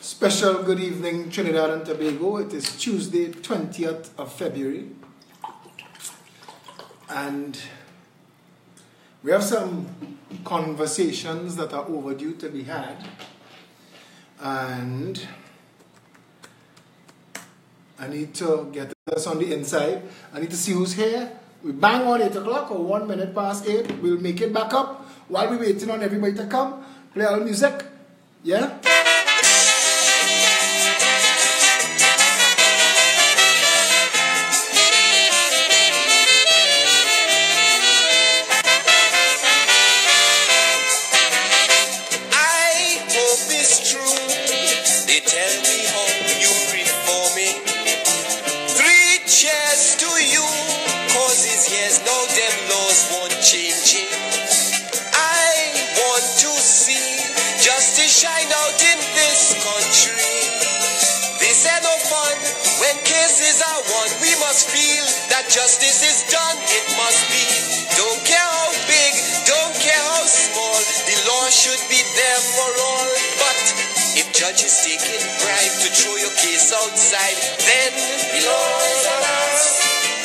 Special good evening, Trinidad and Tobago. It is Tuesday, 20th of February. And we have some conversations that are overdue to be had. And I need to get us on the inside. I need to see who's here. We bang on 8 o'clock or 1 minute past 8. We'll make it back up while we're waiting on everybody to come. Play our music. Yeah? Shine out in this country. They said no fun when cases are won. We must feel that justice is done. It must be. Don't care how big, don't care how small. The law should be there for all. But if judges taking bribe to throw your case outside, then the law is on us.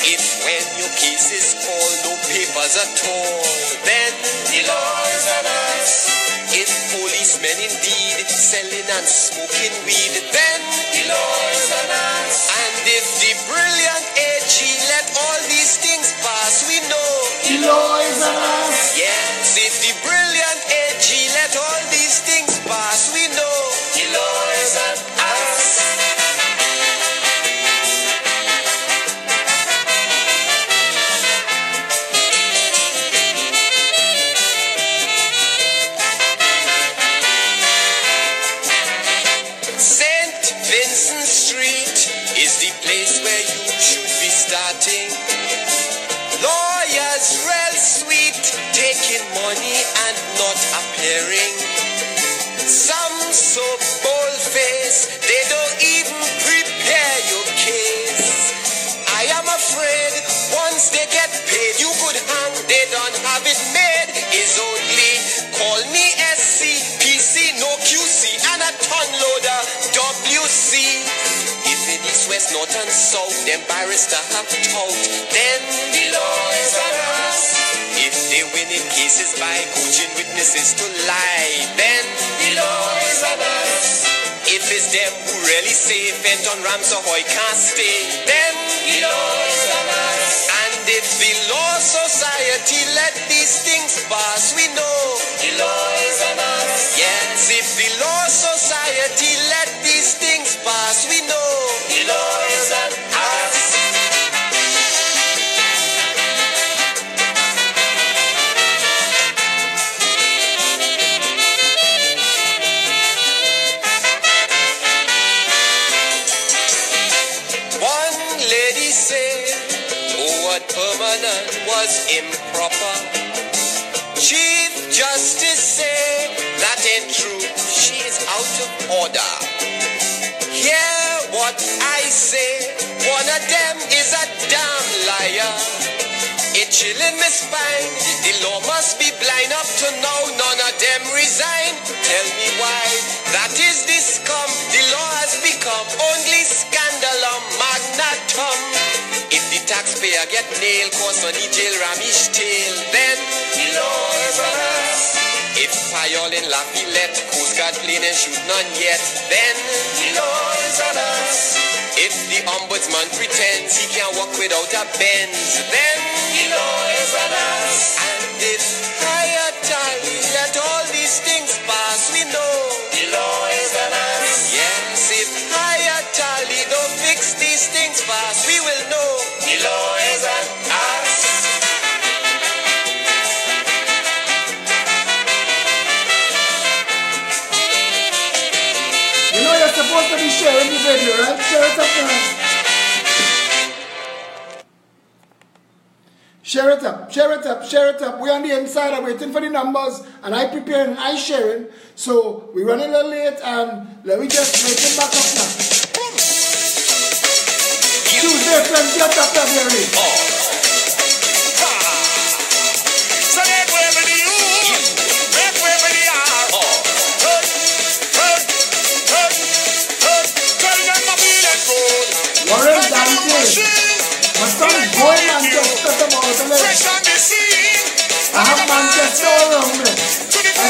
If when your case is called, no papers at all, then the law is on us. If policemen indeed selling and smoking weed, then the law is on us. And if the brilliant AG let all these things pass, we know the law is on us. Yes, if the brilliant AG let all these things pass, we know the law is on us. Starting lawyers real sweet, taking money and not appearing. Some so bold-faced, they don't even prepare your case. I am afraid once they get paid, you could hang, they don't have it made. Is only call me SC, PC, no QC, and a ton loader, WC. In east, west, north and south, them barrister have taught, then the law is on us. If they win in cases by coaching witnesses to lie, then the law is on us. If it's them who really say Fenton Ramsahoy can't stay, then the law is on us. And if the law society let these things pass, we know the law is on us. Yes, if the law society let these things pass, we know the law is on us. One lady said, oh, what permanent was improper. Chief Justice said, that ain't true, she's out of order. Hear what I say, one of them is a damn liar. It chilling me spine, the law must be blind. Up to now, none of them resign. Tell me why, that is the scum. The law has become only scandalum magnatum. If the taxpayer get nailed, cause on the jail ramish tail, then the law is on us. If Payol in Lafayette, Coast Guard plane and shoot none yet, then the law is on us. If the ombudsman pretends he can walk without a Benz, then the law is on us. And if higher tally let all these things pass, we know the law is on us. Yes, if higher tally don't fix these things fast, we will know the law is on us. You're supposed to be sharing the video, right? Share it up now. Share it up, share it up, share it up. We're on the inside, I'm waiting for the numbers, and I preparing and I sharing. So we're running a little late, and let me just make it back up now. Tuesday, 20th of February. So that wherever you, wherever they are,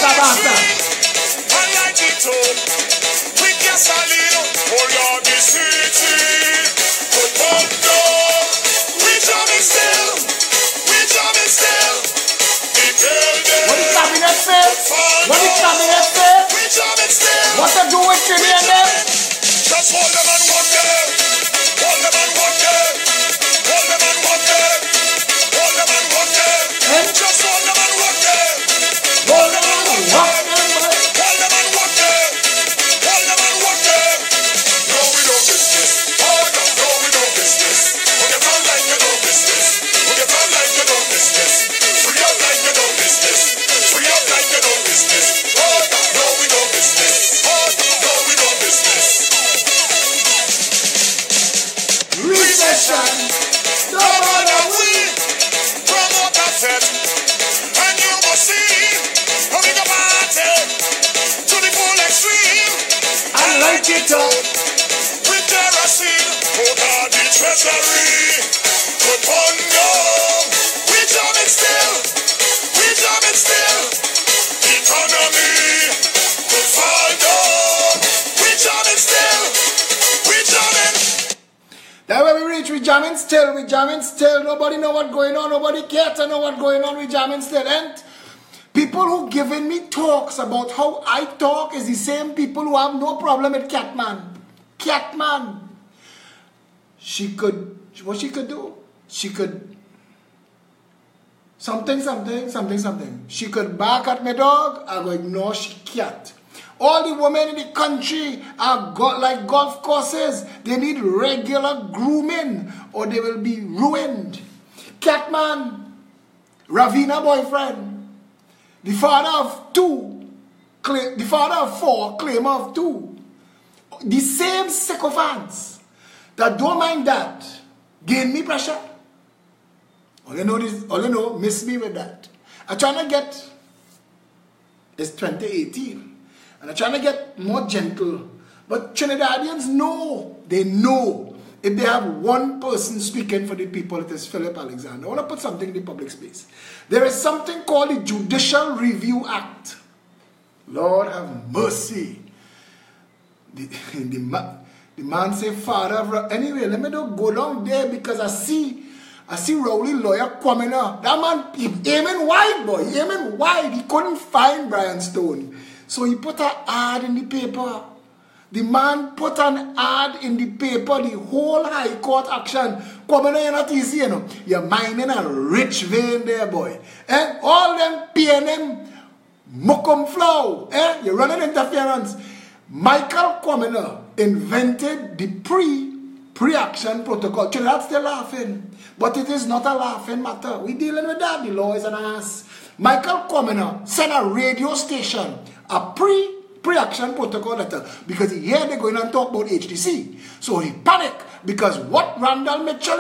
a bastard. I like it too. With gasoline, for your city. But no, we jamming still. We jamming still. What is cabinet say? What is cabinet say? We jamming still. What to do with Trini and them? Just hold them and walk them. Hold them and walk them. Hold them and walk them. Hold them and walk them. Just hold them and walk them. Hold them and walk them. Hold them and walk them. Hold them and walk them. No, we don't business. Oh, no, we don't business. We get on like you don't business. We get on like you don't business. Free up like you don't business. Free up like you don't business. Oh, no, we don't business. Oh, no, we don't business. Recession. No matter we promote a set, and you must see how we go party to the full extreme. I like it up. With kerosene, put on the treasury. Put on go, we jamming still, we jamming still. Economy, put fall down, we jamming still, we jamming. That's where we reach, we jamming still, nobody know what's going on, nobody care to know what's going on, we jamming still. And people who giving me talks about how I talk is the same people who have no problem with Catman. Catman. What she could do? She could something. She could bark at my dog, I go ignore she cat. All the women in the country are like golf courses. They need regular grooming or they will be ruined. Catman, Ravina boyfriend, the father of four, claimer of two. The same sycophants that don't mind that gain me pressure. All you know, miss me with that. I'm trying to get, it's 2018. And I'm trying to get more gentle. But Trinidadians know, they know, if they have one person speaking for the people, it is Philip Alexander. I want to put something in the public space. There is something called the Judicial Review Act. Lord have mercy. The man say, Father, anyway, let me not go down there because I see Rowley lawyer coming up. That man, he aiming wide, boy. He aiming wide. He couldn't find Brian Stone. So he put an ad in the paper. The man put an ad in the paper, the whole High Court action. Coming in at easy, you know. You're mining a rich vein there, boy. And all them PNM muckum flow. You're running interference. Michael Commoner invented the pre-action protocol. That's still laughing. But it is not a laughing matter. We're dealing with that. The law is an ass. Michael Commoner sent a radio station a pre-action protocol letter because he heard they're going and talk about HTC. So he panicked because what Randall Mitchell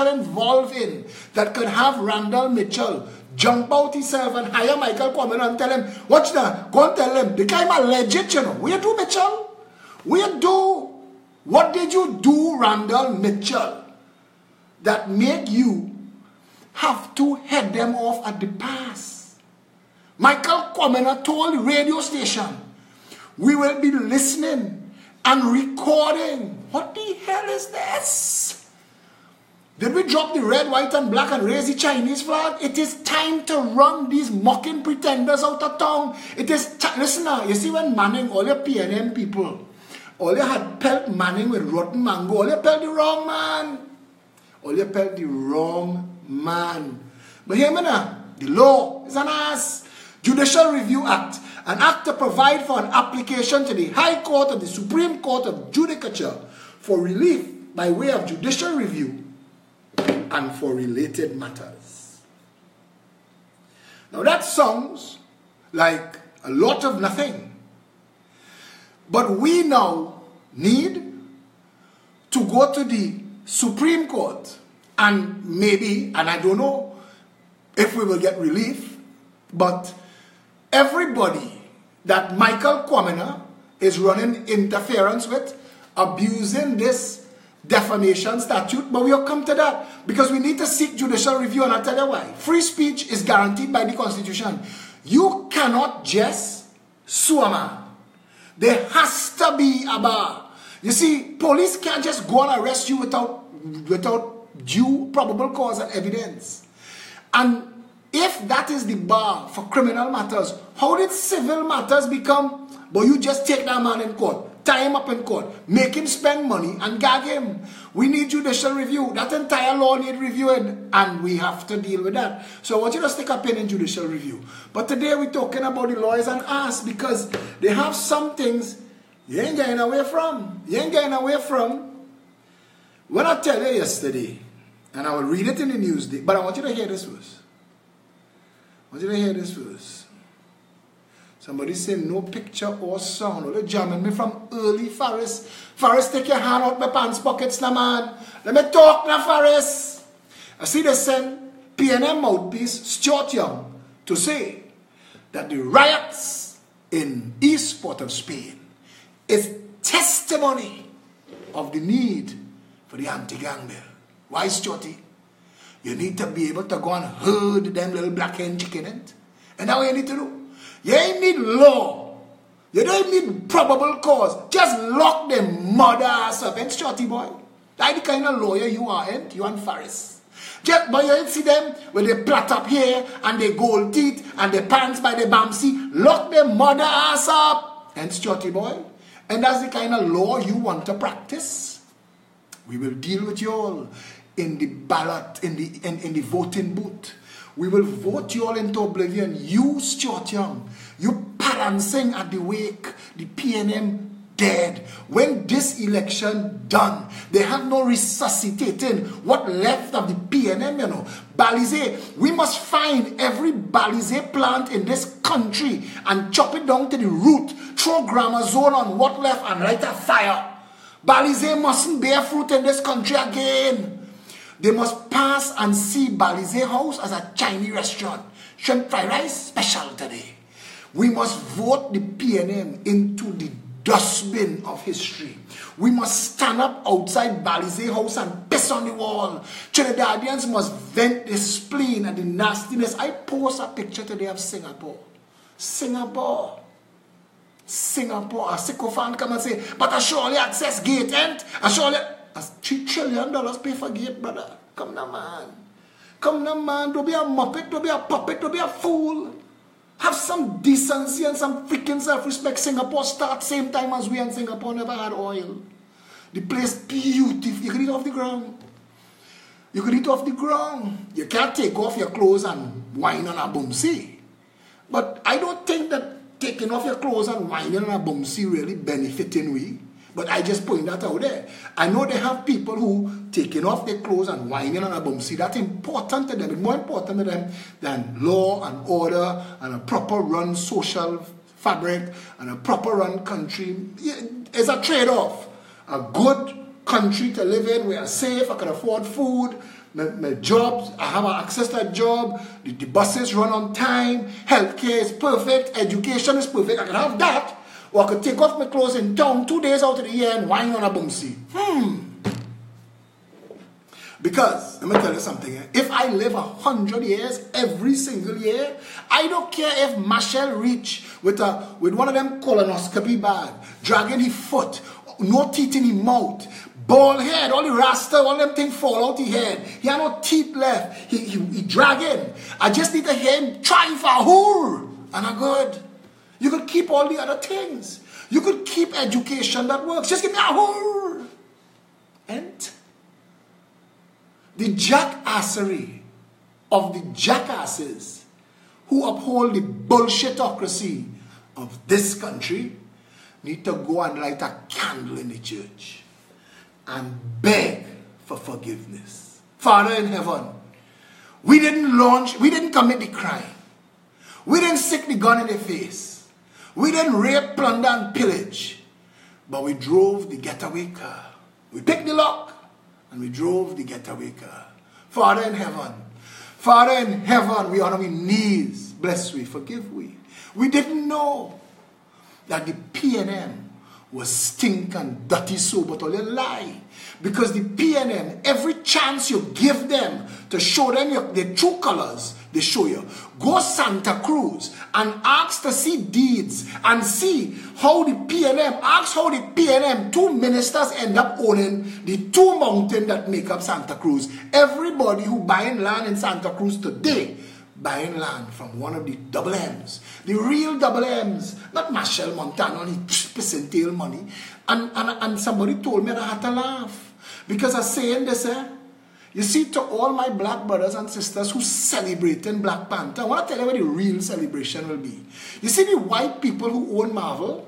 involved in that could have Randall Mitchell jump out himself and hire Michael Commoner and tell him, watch that, go and tell him, the guy is legit, you know. What you do, Mitchell? What did you do, Randall Mitchell, that make you have to head them off at the pass? Michael Commoner told the radio station, we will be listening and recording. What the hell is this? Did we drop the red, white, and black and raise the Chinese flag? It is time to run these mocking pretenders out of town. It is listen now, you see when Manning, all your PNM people, all you had pelt Manning with rotten mango, all you pelt the wrong man. All you pelt the wrong man. But hear me now, the law is an ass. Judicial Review Act, an act to provide for an application to the High Court of the Supreme Court of Judicature for relief by way of judicial review and for related matters. Now that sounds like a lot of nothing. But we now need to go to the Supreme Court and maybe, and I don't know if we will get relief, but everybody that Michael Commoner is running interference with, abusing this defamation statute, but we'll come to that because we need to seek judicial review, and I'll tell you why. Free speech is guaranteed by the Constitution. You cannot just sue a man. There has to be a bar. You see, police can't just go and arrest you without due probable cause and evidence. And if that is the bar for criminal matters, how did civil matters become, but you just take that man in court, tie him up in court, make him spend money and gag him? We need judicial review. That entire law needs reviewing, and we have to deal with that. So I want you to stick a pin in judicial review. But today we're talking about the lawyers and us, because they have some things you ain't getting away from. You ain't getting away from. When I tell you yesterday, and I will read it in the news, but I want you to hear this first. I want you to hear this first. Somebody say no picture or sound. They're jamming me from early, Faris. Faris, take your hand out my pants pockets now, man. Let me talk now, Faris. I see they send PNM mouthpiece Stuart Young to say that the riots in East Port of Spain is testimony of the need for the anti-gang bill. Why, Stuarty? You need to be able to go and herd them little black hen chicken, and that's what you need to do. You ain't need law. You don't need probable cause. Just lock them mother ass up, and Stuarty boy. That's the kind of lawyer you are, and you and Faris. Just, but you see them when they plait up here and they gold teeth and they pants by the bamsy. Lock them mother ass up, and Stuarty boy. And that's the kind of law you want to practice. We will deal with you all in the ballot, in the voting booth. We will vote you all into oblivion. You, Stuart Young, you balancing at the wake, the PNM dead. When this election done, they have no resuscitating what left of the PNM, you know. Balize, we must find every Balize plant in this country and chop it down to the root, throw grammar zone on what left and light a fire. Balize mustn't bear fruit in this country again. They must pass and see Balize House as a Chinese restaurant. Shrimp fried rice special today. We must vote the PNM into the dustbin of history. We must stand up outside Balize House and piss on the wall. Trinidadians must vent the spleen and the nastiness. I post a picture today of Singapore. Singapore. A sycophant come and say, but I surely access gate, and I surely $3 trillion pay for gate, brother. Come now, man. Come now, man. Don't be a muppet, don't be a puppet, don't be a fool. Have some decency and some freaking self-respect. Singapore start same time as we, and Singapore never had oil. The place beautiful. You can eat off the ground. You can eat off the ground. You can't take off your clothes and whine on a bumsy. But I don't think that taking off your clothes and whining on a bumsy really benefiting we. But I just point that out there. I know they have people who taking off their clothes and whining on a bumsy. That's important to them. It's more important to them than law and order and a proper run social fabric and a proper run country. It's a trade-off. A good country to live in. We are safe. I can afford food. My jobs, I have access to a job. The buses run on time. Healthcare is perfect. Education is perfect. I can have that. Or I could take off my clothes in town 2 days out of the year and whine on a bumsy. Because, let me tell you something. If I live 100 years, every single year, I don't care if Marshall reach with one of them colonoscopy bag, dragging his foot, no teeth in his mouth, bald head, all the rasta, all them things fall out his head. He had no teeth left. He dragging. I just need to hear him trying for a whore. And I'm good. You could keep all the other things. You could keep education that works. Just give me a whore. And the jackassery of the jackasses who uphold the bullshitocracy of this country need to go and light a candle in the church and beg for forgiveness. Father in heaven, we didn't commit the crime. We didn't stick the gun in the face. We didn't rape, plunder, and pillage. But we drove the getaway car. We picked the lock and we drove the getaway car. Father in heaven, we are on our knees. Bless we, forgive we. We didn't know that the PNM was stink and dirty so, but all you lie. Because the PNM, every chance you give them to show them their true colors, they show you. Go Santa Cruz and ask to see deeds and see how the PNM, ask how the PNM, 2 ministers end up owning the 2 mountains that make up Santa Cruz. Everybody who buying land in Santa Cruz today, buying land from one of the double M's. The real double M's, not Marshall Montano, the percentile money. And somebody told me that I had to laugh. Because I'm saying this, you see, to all my black brothers and sisters who celebrating Black Panther, I want to tell you what the real celebration will be. You see the white people who own Marvel,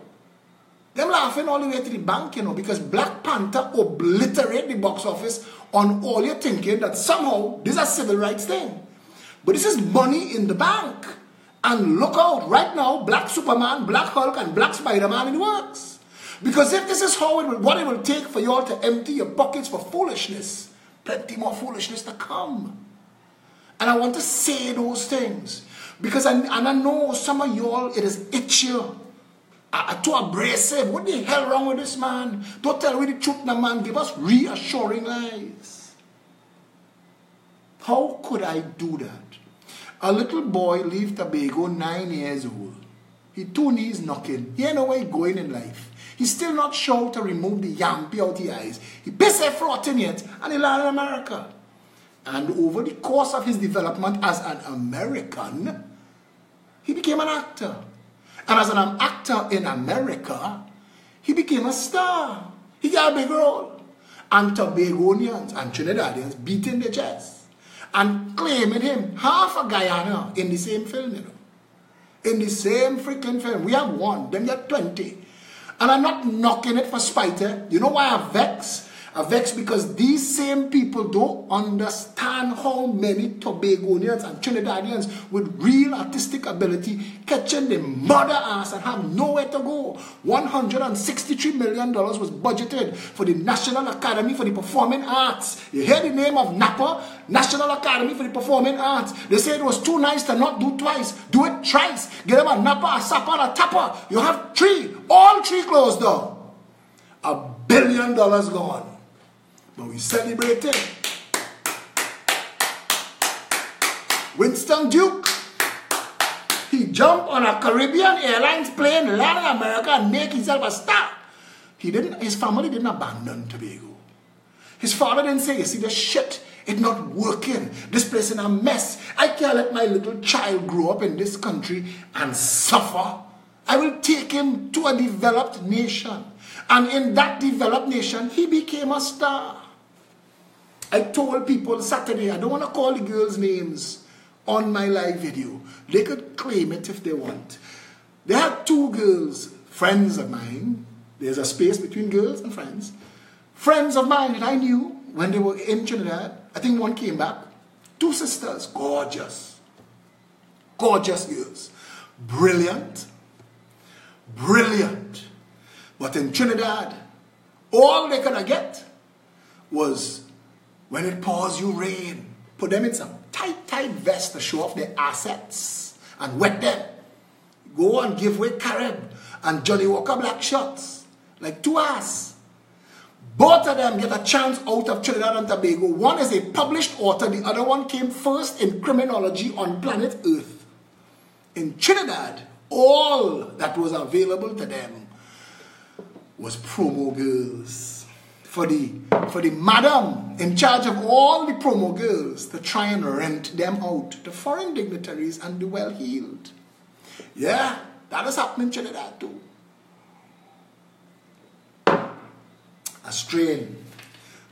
them laughing all the way to the bank, you know, because Black Panther obliterate the box office on all you're thinking that somehow this is a civil rights thing. But this is money in the bank. And look out, right now, Black Superman, Black Hulk, and Black Spider-Man in the works. Because if this is how what it will take for you all to empty your pockets for foolishness, plenty more foolishness to come. And I want to say those things. Because I know some of y'all, it is itchy. Too abrasive. What the hell wrong with this man? Don't tell me the truth, now, man. Give us reassuring lies. How could I do that? A little boy leave Tobago, 9 years old. He 2 knees knocking. He ain't no way going in life. He's still not sure to remove the yampy out the eyes. He busy frotting it and he landed in America. And over the course of his development as an American, he became an actor. And as an actor in America, he became a star. He got a big role. And Tobagonians and Trinidadians beating their chest and claiming him half a Guyana in the same film, you know. In the same freaking film. We have 1, them get 20. And I'm not knocking it for spite. You know why I vex? I vex because these same people don't understand how many Tobagonians and Trinidadians with real artistic ability catching the mother ass and have nowhere to go. $163 million was budgeted for the National Academy for the Performing Arts. You hear the name of NAPA? National Academy for the Performing Arts. They say it was too nice to not do twice. Do it thrice. Get them a NAPA, a SAPA, and a TAPA. You have 3. All 3 closed down. $1 billion gone. But we celebrated. Winston Duke, he jumped on a Caribbean Airlines plane, land in America, and make himself a star. His family didn't abandon Tobago. His father didn't say, you see the shit, it's not working. This place is a mess. I can't let my little child grow up in this country and suffer. I will take him to a developed nation. And in that developed nation, he became a star. I told people Saturday, I don't want to call the girls' names on my live video. They could claim it if they want. They had 2 girls, friends of mine. There's a space between girls and friends. Friends of mine that I knew when they were in Trinidad. I think one came back. 2 sisters, gorgeous. Gorgeous girls. Brilliant. Brilliant. But in Trinidad, all they could get was, when it pours you rain, put them in some tight vest to show off their assets and wet them. Go and give away Carib and Johnny Walker black shots, like 2 ass. Both of them get a chance out of Trinidad and Tobago. One is a published author, the other one came first in criminology on planet Earth. In Trinidad, all that was available to them was promo girls. For the madam in charge of all the promo girls to try and rent them out to foreign dignitaries and the well-heeled. Yeah, that has happened in Trinidad too. A strain.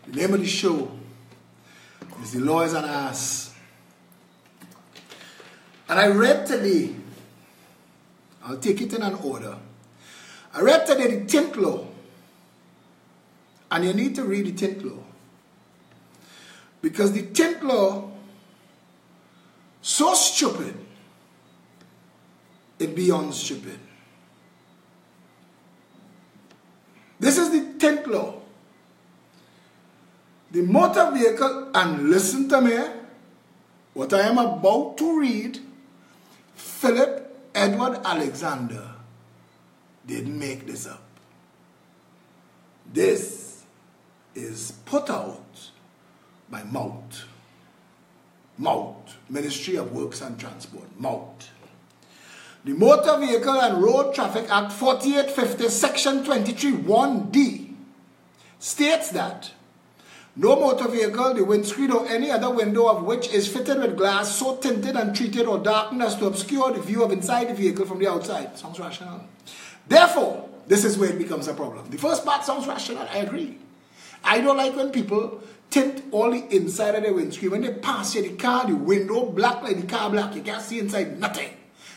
The name of the show is The Lawyers and Ass. And I read today, I'll take it in an order. I read today the Tint Law. And you need to read the Tint Law. Because the Tint Law, so stupid, it beyond stupid. This is the Tint Law. The motor vehicle, and listen to me, what I am about to read, Philip Edward Alexander didn't make this up. This is put out by MOUT. MOUT, Ministry of Works and Transport, MOUT. The Motor Vehicle and Road Traffic Act 4850, Section 23, 1D states that no motor vehicle, the windscreen or any other window of which is fitted with glass so tinted and treated or darkened as to obscure the view of inside the vehicle from the outside. Sounds rational. Therefore, this is where it becomes a problem. The first part sounds rational, I agree. I don't like when people tint all the inside of the windscreen. When they pass you the car, the window black like the car black. You can't see inside nothing.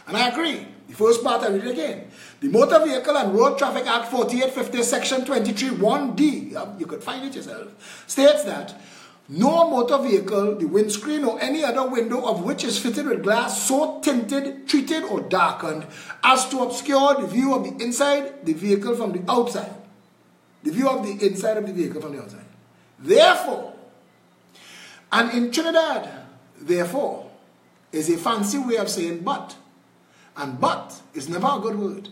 And I agree. The first part, I read it again. The Motor Vehicle and Road Traffic Act 4850, Section 23, 1D, you could find it yourself, states that no motor vehicle, the windscreen or any other window of which is fitted with glass so tinted, treated or darkened as to obscure the view of the inside the vehicle from the outside. The view of the inside of the vehicle from the outside. Therefore, and in Trinidad, therefore, is a fancy way of saying but. And but is never a good word.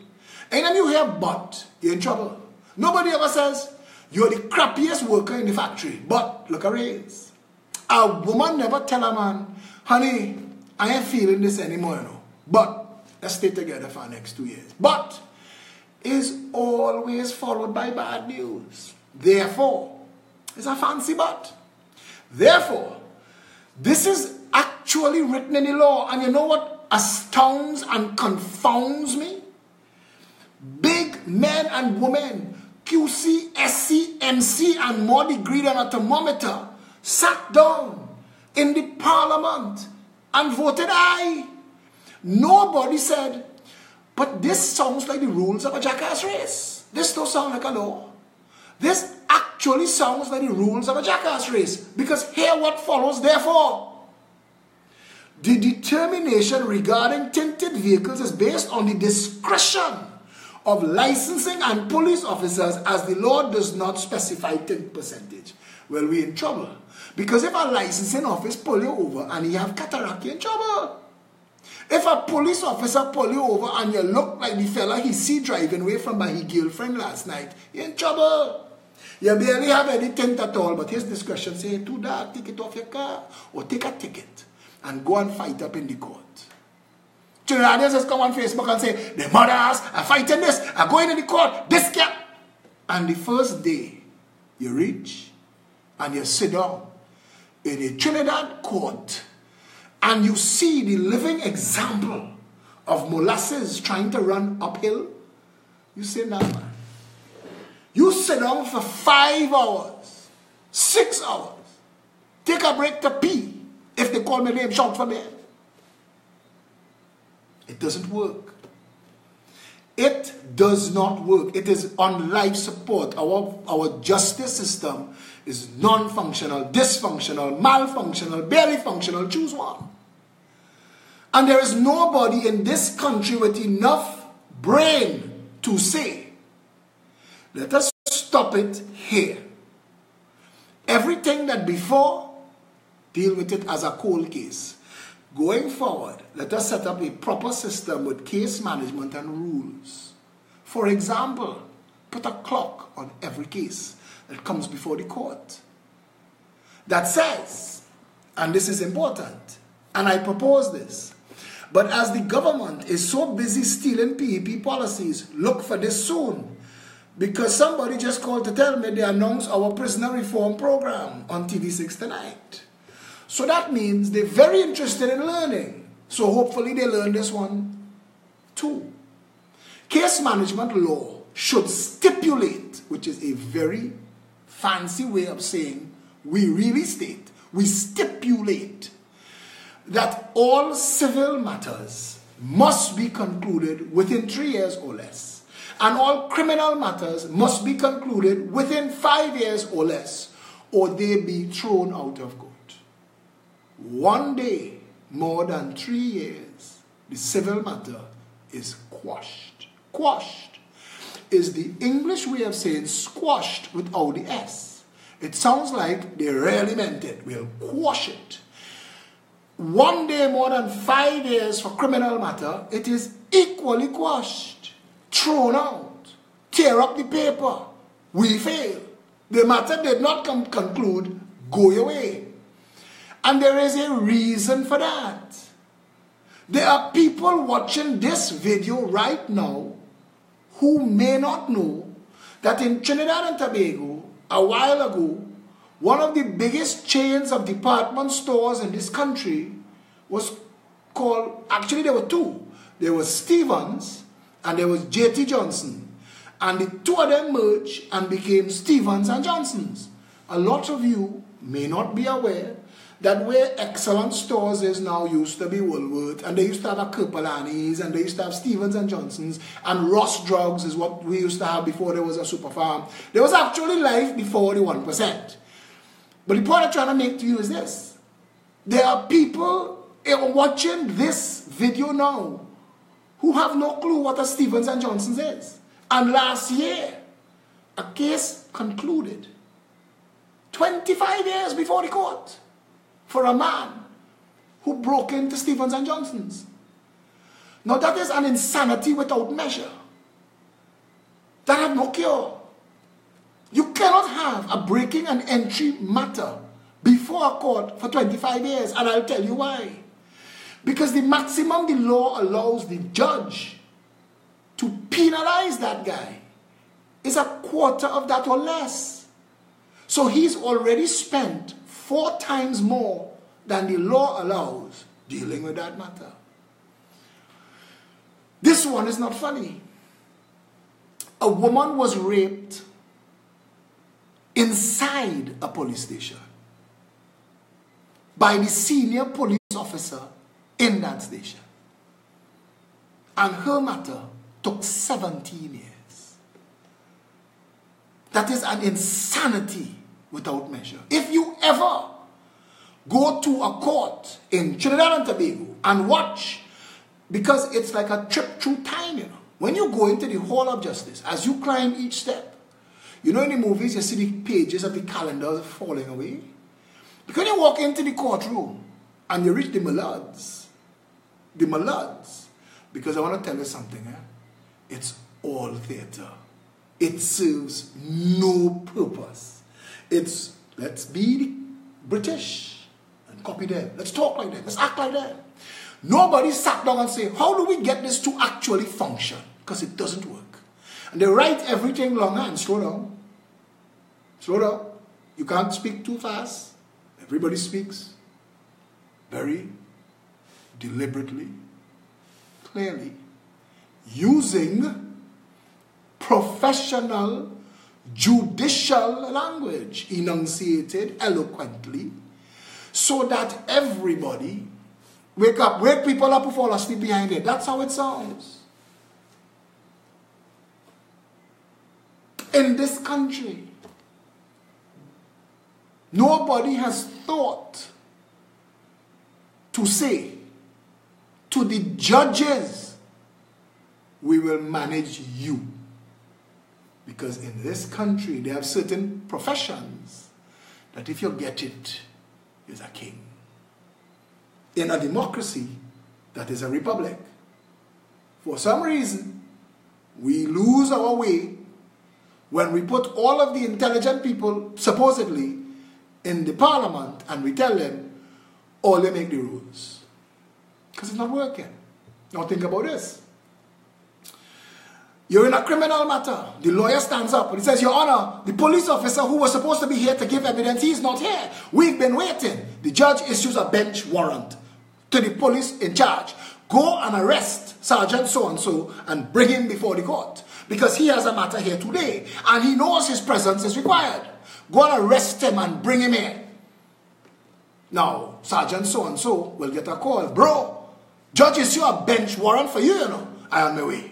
Anytime you hear but, you're in trouble. Nobody ever says, you're the crappiest worker in the factory, but look a raise. A woman never tell a man, honey, I ain't feeling this anymore, you know. But let's stay together for the next 2 years. But is always followed by bad news. Therefore, it's a fancy but. Therefore, this is actually written in the law. And you know what astounds and confounds me? Big men and women, QC, SC, MC, and more degree than a thermometer, sat down in the parliament and voted aye. Nobody said, but this sounds like the rules of a jackass race. This don't sound like a law. This actually sounds like the rules of a jackass race. Because here what follows, therefore. The determination regarding tinted vehicles is based on the discretion of licensing and police officers, as the law does not specify tint percentage. Well, we're in trouble. Because if a licensing office pull you over and you have cataract, you're in trouble. If a police officer pull you over and you look like the fella he see driving away from by his girlfriend last night, you're in trouble. You barely have any tint at all, but his discretion say, too dark, take it off your car, or take a ticket and go and fight up in the court. Trinidadians just come on Facebook and say, the mothers are fighting this, are going in the court, this cat. And the first day, you reach and you sit down in a Trinidad court and you see the living example of molasses trying to run uphill, you say, nah, man. You sit down for 5 hours, 6 hours, take a break to pee. If they call my name, shout for me. It doesn't work. It does not work. It is on life support. Our justice system is non-functional, dysfunctional, malfunctional, barely functional. Choose one. And there is nobody in this country with enough brain to say, let us stop it here. Everything that before, deal with it as a cold case. Going forward, let us set up a proper system with case management and rules. For example, put a clock on every case that comes before the court that says, and this is important, and I propose this, but as the government is so busy stealing PEP policies, look for this soon. Because somebody just called to tell me they announced our prisoner reform program on TV6 tonight. So that means they're very interested in learning. So hopefully they learn this one too. Case management law should stipulate, which is a very fancy way of saying we really state, we stipulate that all civil matters must be concluded within 3 years or less. And all criminal matters must be concluded within 5 years or less, or they be thrown out of court. One day, more than 3 years, the civil matter is quashed. Quashed is the English way of saying squashed without the S. It sounds like they really meant it. We'll quash it. One day, more than 5 years for criminal matter, it is equally quashed, thrown out, tear up the paper, we fail. The matter did not conclude, go your way. And there is a reason for that. There are people watching this video right now who may not know that in Trinidad and Tobago, a while ago, one of the biggest chains of department stores in this country was called, actually there were two. There was Stevens and there was J.T. Johnson. And the two of them merged and became Stevens and Johnson's. A lot of you may not be aware that where Excellent Stores is now used to be Woolworth, and they used to have a Kirpalani's, and they used to have Stevens and Johnson's, and Ross Drugs is what we used to have before there was a super farm. There was actually life before the 1%. But the point I'm trying to make to you is this. There are people watching this video now who have no clue what a Stevens and Johnson's is. And last year, a case concluded 25 years before the court for a man who broke into Stevens and Johnson's. Now that is an insanity without measure. That have no cure. You cannot have a breaking and entry matter before a court for 25 years, and I'll tell you why. Because the maximum the law allows the judge to penalize that guy is a quarter of that or less. So he's already spent 4 times more than the law allows dealing with that matter. This one is not funny. A woman was raped inside a police station by the senior police officer in that station. And her matter took 17 years. That is an insanity without measure. If you ever go to a court in Trinidad and Tobago and watch, because it's like a trip through time, you know. When you go into the Hall of Justice, as you climb each step, you know in the movies you see the pages of the calendars falling away? Because you walk into the courtroom and you reach the Mallards, because I want to tell you something, it's all theater. It serves no purpose. It's, let's be the British and copy them. Let's talk like them. Let's act like them. Nobody sat down and say, how do we get this to actually function? Because it doesn't work. And they write everything long and slow down. Slow down. You can't speak too fast. Everybody speaks very deliberately, clearly, using professional judicial language, enunciated eloquently, so that everybody wake people up who fall asleep behind it. That's how it sounds. In this country, nobody has thought to say to the judges, we will manage you. Because in this country, they have certain professions that if you get it, you're a king. In a democracy, that is a republic. For some reason, we lose our way when we put all of the intelligent people, supposedly, in the parliament and we tell them, oh, they make the rules. Because it's not working. Now think about this. You're in a criminal matter. The lawyer stands up and he says, Your Honor, the police officer who was supposed to be here to give evidence, he's not here. We've been waiting. The judge issues a bench warrant to the police in charge. Go and arrest Sergeant so-and-so and bring him before the court. Because he has a matter here today and he knows his presence is required. Go and arrest him and bring him here. Now, Sergeant so-and-so will get a call. Bro, judge issue a bench warrant for you, you know. I am on my way.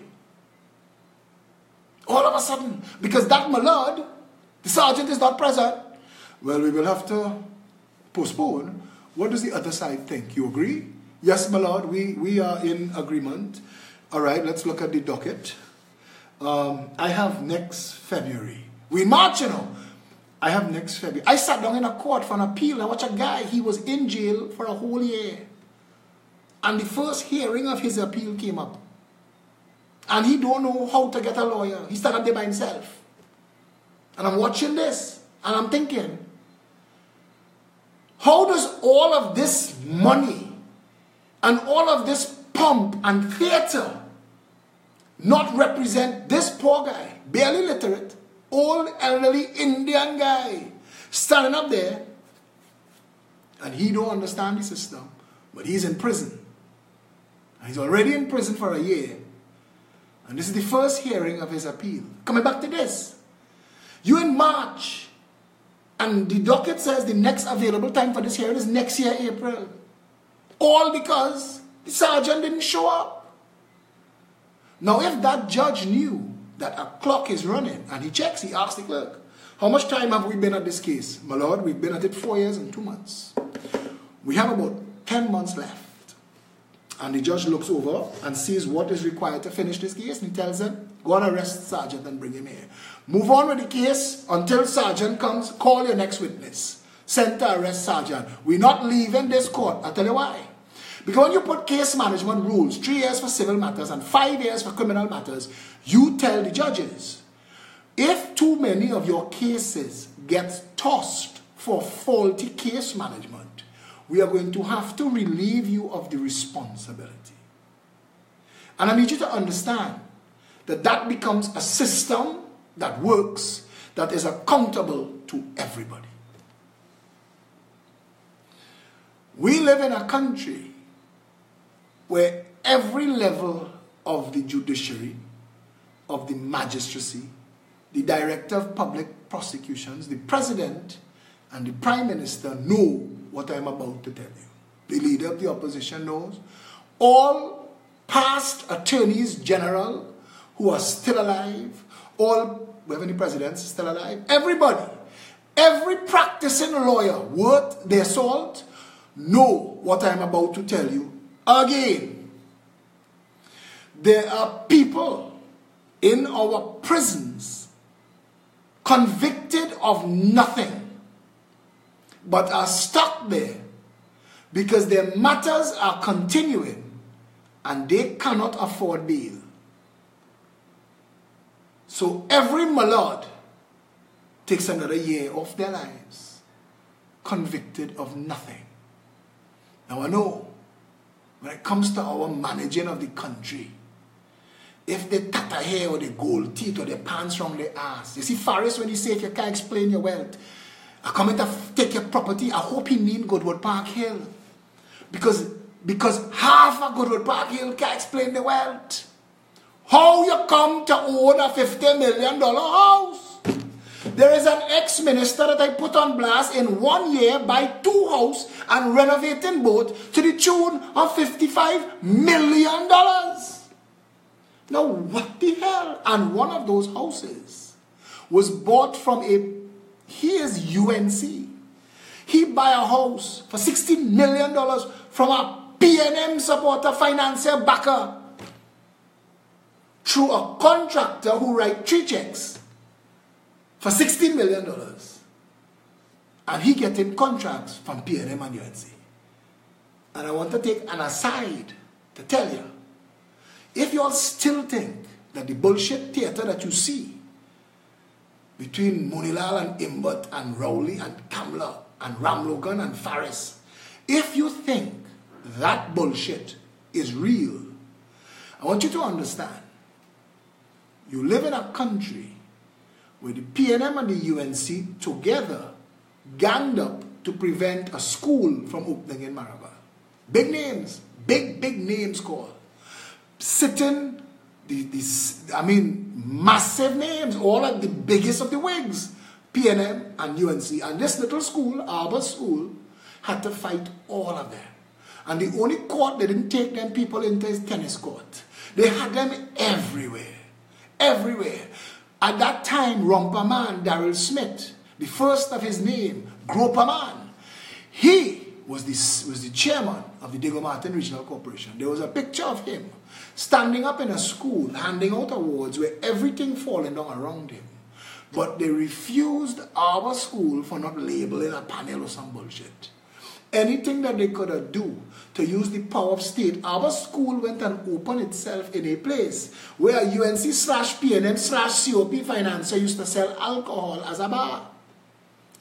All of a sudden, because that Mallard, the sergeant is not present, well, we will have to postpone. What does the other side think? You agree? Yes, Mallard, we are in agreement. All right, let's look at the docket. I have next February. We march, you know. I have next February. I sat down in a court for an appeal. I watched a guy, he was in jail for a whole year. And the first hearing of his appeal came up. And he don't know how to get a lawyer. He stand up there by himself. And I'm watching this, and I'm thinking, how does all of this money and all of this pomp and theater not represent this poor guy, barely literate, old, elderly Indian guy, standing up there, and he don't understand the system, but he's in prison. And he's already in prison for a year. And this is the first hearing of his appeal. Coming back to this, you in March, and the docket says the next available time for this hearing is next year, April. All because the sergeant didn't show up. Now, if that judge knew that a clock is running, and he checks, he asks the clerk, how much time have we been at this case? My lord, we've been at it 4 years and 2 months. We have about 10 months left. And the judge looks over and sees what is required to finish this case, and he tells him, go and arrest Sergeant and bring him here. Move on with the case until Sergeant comes, call your next witness. Send to arrest Sergeant. We're not leaving this court. I'll tell you why. Because when you put case management rules, 3 years for civil matters and 5 years for criminal matters, you tell the judges, if too many of your cases get tossed for faulty case management, we are going to have to relieve you of the responsibility. And I need you to understand that that becomes a system that works, that is accountable to everybody. We live in a country where every level of the judiciary, of the magistracy, the director of public prosecutions, the president, and the prime minister know what I'm about to tell you. The leader of the opposition knows. All past attorneys general who are still alive, all, we have any presidents still alive? Everybody, every practicing lawyer worth their salt know what I'm about to tell you again. There are people in our prisons convicted of nothing, but are stuck there because their matters are continuing and they cannot afford bail. So every mallard takes another year off their lives, convicted of nothing. Now I know, when it comes to our managing of the country, if they tat a hair or the gold teeth or the pants from their ass, you see Faris when he say if you can't explain your wealth, I come in to take your property, I hope he mean Goodwood Park Hill. Because half of Goodwood Park Hill can't explain the wealth. How you come to own a $50 million house? There is an ex-minister that I put on blast in 1 year, buy 2 houses and renovating both to the tune of $55 million. Now what the hell? And one of those houses was bought from he is UNC. He buy a house for $60 million from a PNM supporter, financier, backer, through a contractor who write 3 checks for $60 million. And he getting contracts from PNM and UNC. And I want to take an aside to tell you, if you all still think that the bullshit theater that you see between Monilal and Imbut and Rowley and Kamla and Ramlogan and Faris, if you think that bullshit is real, I want you to understand, you live in a country where the PNM and the UNC together ganged up to prevent a school from opening in Maraba. Big names, big names called. Sitting, massive names, all of the biggest of the wigs, PNM and UNC. And this little school, Arbor School, had to fight all of them. And the only court they didn't take them people into is tennis court. They had them everywhere. Everywhere. At that time, Romper Man, Daryl Smith, the first of his name, Groper Man, he was the chairman of the Diego Martin Regional Corporation. There was a picture of him standing up in a school, handing out awards where everything falling down around him. But they refused our school for not labeling a panel or some bullshit. anything that they could do to use the power of state. Our school went and opened itself in a place where UNC/PNM/COP Financier used to sell alcohol as a bar.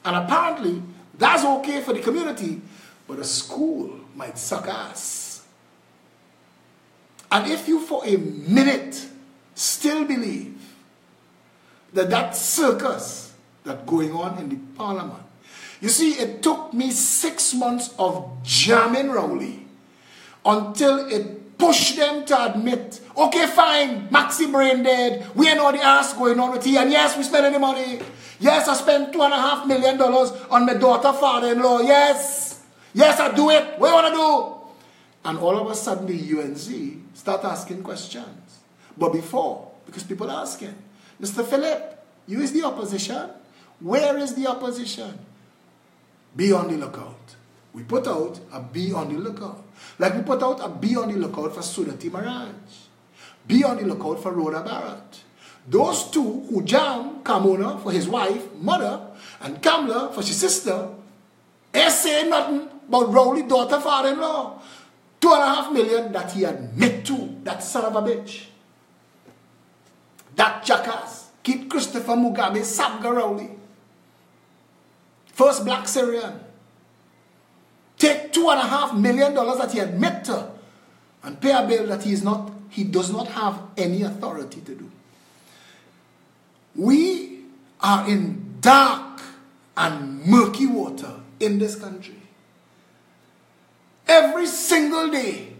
And apparently, that's okay for the community, but a school might suck ass. And if you for a minute still believe that that circus that's going on in the parliament, you see, it took me 6 months of jamming Rowley until it pushed them to admit, okay, fine, Maxi brain dead, we ain't know the ass going on with he, and yes, we spending the money. Yes, I spent $2.5 million on my daughter father-in-law. Yes, I do it. What do you want to do? And all of a sudden, the UNC start asking questions. But before, because people are asking, Mr. Philip, you is the opposition. Where is the opposition? Be on the lookout. We put out a be on the lookout. Like we put out a be on the lookout for Sunati Maraj. Be on the lookout for Rhoda Barrett. Those two who jammed Kamona for his wife, mother, and Kamla for his sister, ain't saying nothing about Rowley daughter, father-in-law. $2.5 million that he admit to, that son of a bitch. That jackass. Keep Christopher Mugabe Sabga Rowley. First black Syrian. Take $2.5 million that he admit to and pay a bill that he does not have any authority to do. We are in dark and murky water in this country. Every single day,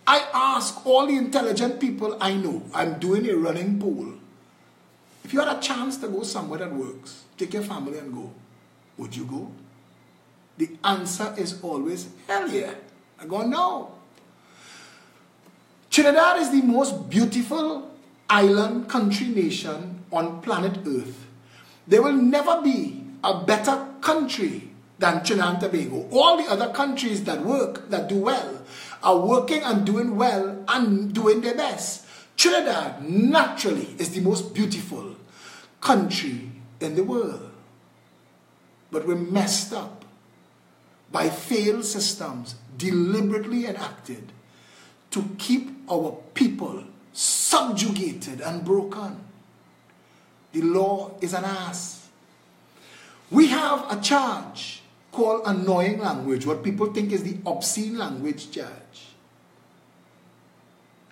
I ask all the intelligent people I know, I'm doing a running poll. If you had a chance to go somewhere that works, take your family and go, would you go? The answer is always, hell yeah. I go, no. Trinidad is the most beautiful island country nation on planet Earth. There will never be a better country than Trinidad and Tobago. All the other countries that work, that do well, are working and doing well and doing their best. Trinidad naturally is the most beautiful country in the world. But we're messed up by failed systems deliberately enacted to keep our people subjugated and broken. The law is an ass. We have a charge called annoying language, what people think is the obscene language charge.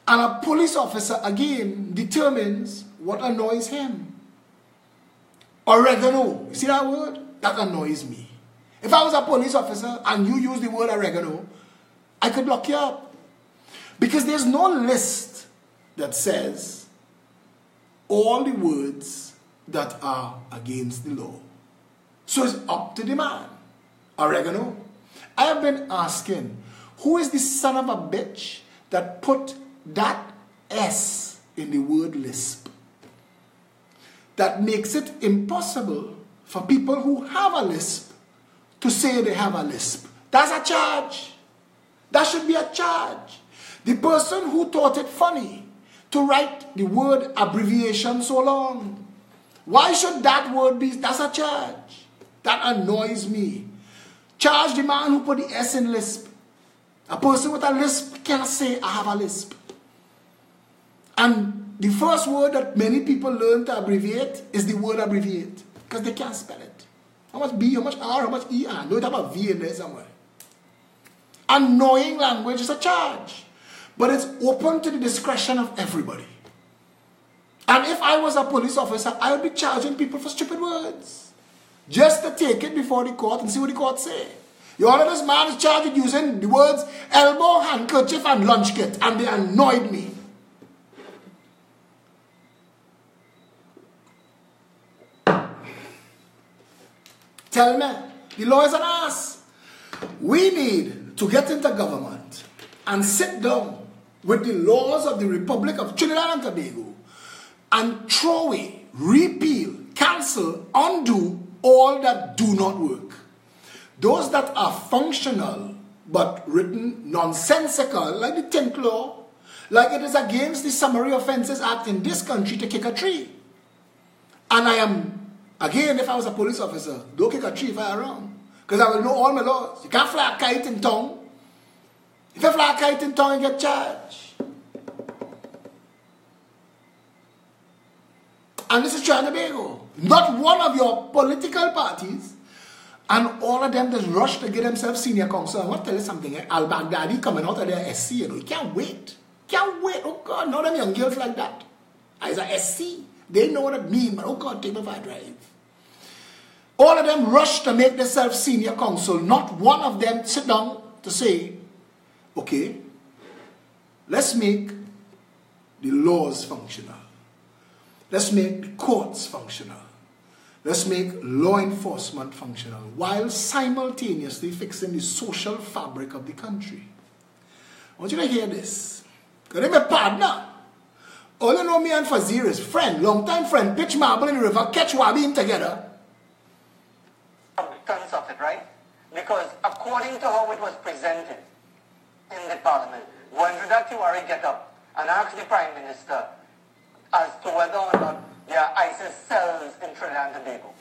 And a police officer, again, determines what annoys him. Oregano, you see that word? That annoys me. If I was a police officer and you use the word oregano, I could lock you up. Because there's no list that says all the words that are against the law. So it's up to the man. Oregano. I have been asking, who is the son of a bitch that put that S in the word lisp? That makes it impossible for people who have a lisp to say they have a lisp. That's a charge. That should be a charge. The person who thought it funny to write the word abbreviation so long, why should that word be, that's a charge. That annoys me. Charge the man who put the S in lisp. A person with a lisp can't say, I have a lisp. And the first word that many people learn to abbreviate is the word abbreviate. Because they can't spell it. How much B, how much R, how much E, R? Don't have a V in there somewhere. Annoying language is a charge. But it's open to the discretion of everybody. And if I was a police officer, I would be charging people for stupid words. Just to take it before the court and see what the court say. Your Honor, this man is charged with using the words elbow, handkerchief, and lunch kit. And they annoyed me. Tell me, the law is an ass. We need to get into government and sit down with the laws of the Republic of Trinidad and Tobago and throw away, repeal, cancel, undo all that do not work. Those that are functional but written nonsensical, like the Tint Law, like it is against the Summary Offences Act in this country to kick a tree. And I am, again, if I was a police officer, don't kick a tree if I am wrong. Because I will know all my laws. You can't fly a kite in town. If you fly a kite in town, you get charged. And this is Trinidad and Tobago. Not one of your political parties, and all of them just rush to get themselves senior counsel. I want to tell you something. Al-Baghdadi coming out of their SC, you know, you can't wait. Can't wait. Oh God, none of them young girls like that. As a SC, they know what it means, but oh God, take me for a drive. All of them rush to make themselves senior counsel. Not one of them sit down to say, okay, let's make the laws functional. Let's make the courts functional. Let's make law enforcement functional while simultaneously fixing the social fabric of the country. I want you to hear this. Because they're my partner. All you know, me and Fazir is friend, long time friend, pitch marble in the river, catch wabi in together. Terms of it, right? Because according to how it was presented in the parliament, when Rida Tiwari get up and ask the Prime Minister as to whether or not there are ISIS cells in Trinidad and Tobago.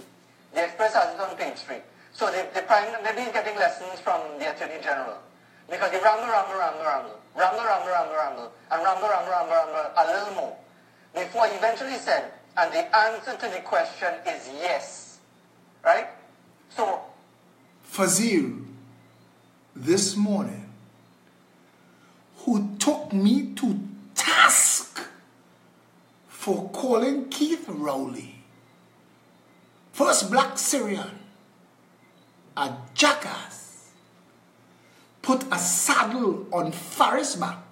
The Express has it on page 3. So the Prime, maybe he's getting lessons from the Attorney General. Because he ramble, and ramble a little more. Before he eventually said, and the answer to the question is yes. Right? So, Fazil, this morning, who took me to task for calling Keith Rowley, first black Syrian, a jackass, put a saddle on Faris' back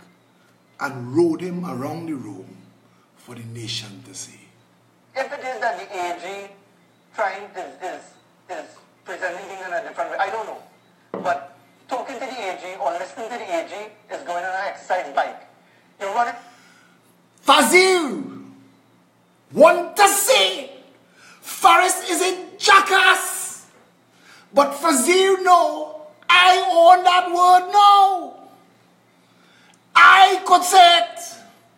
and rode him around the room for the nation to see. If it is that the AG is presenting things in a different way, I don't know. But talking to the AG or listening to the AG is going on an exercise bike. You run it. Fazil want to say Faris is a jackass. But Fazil know, I own that word now. I could say it.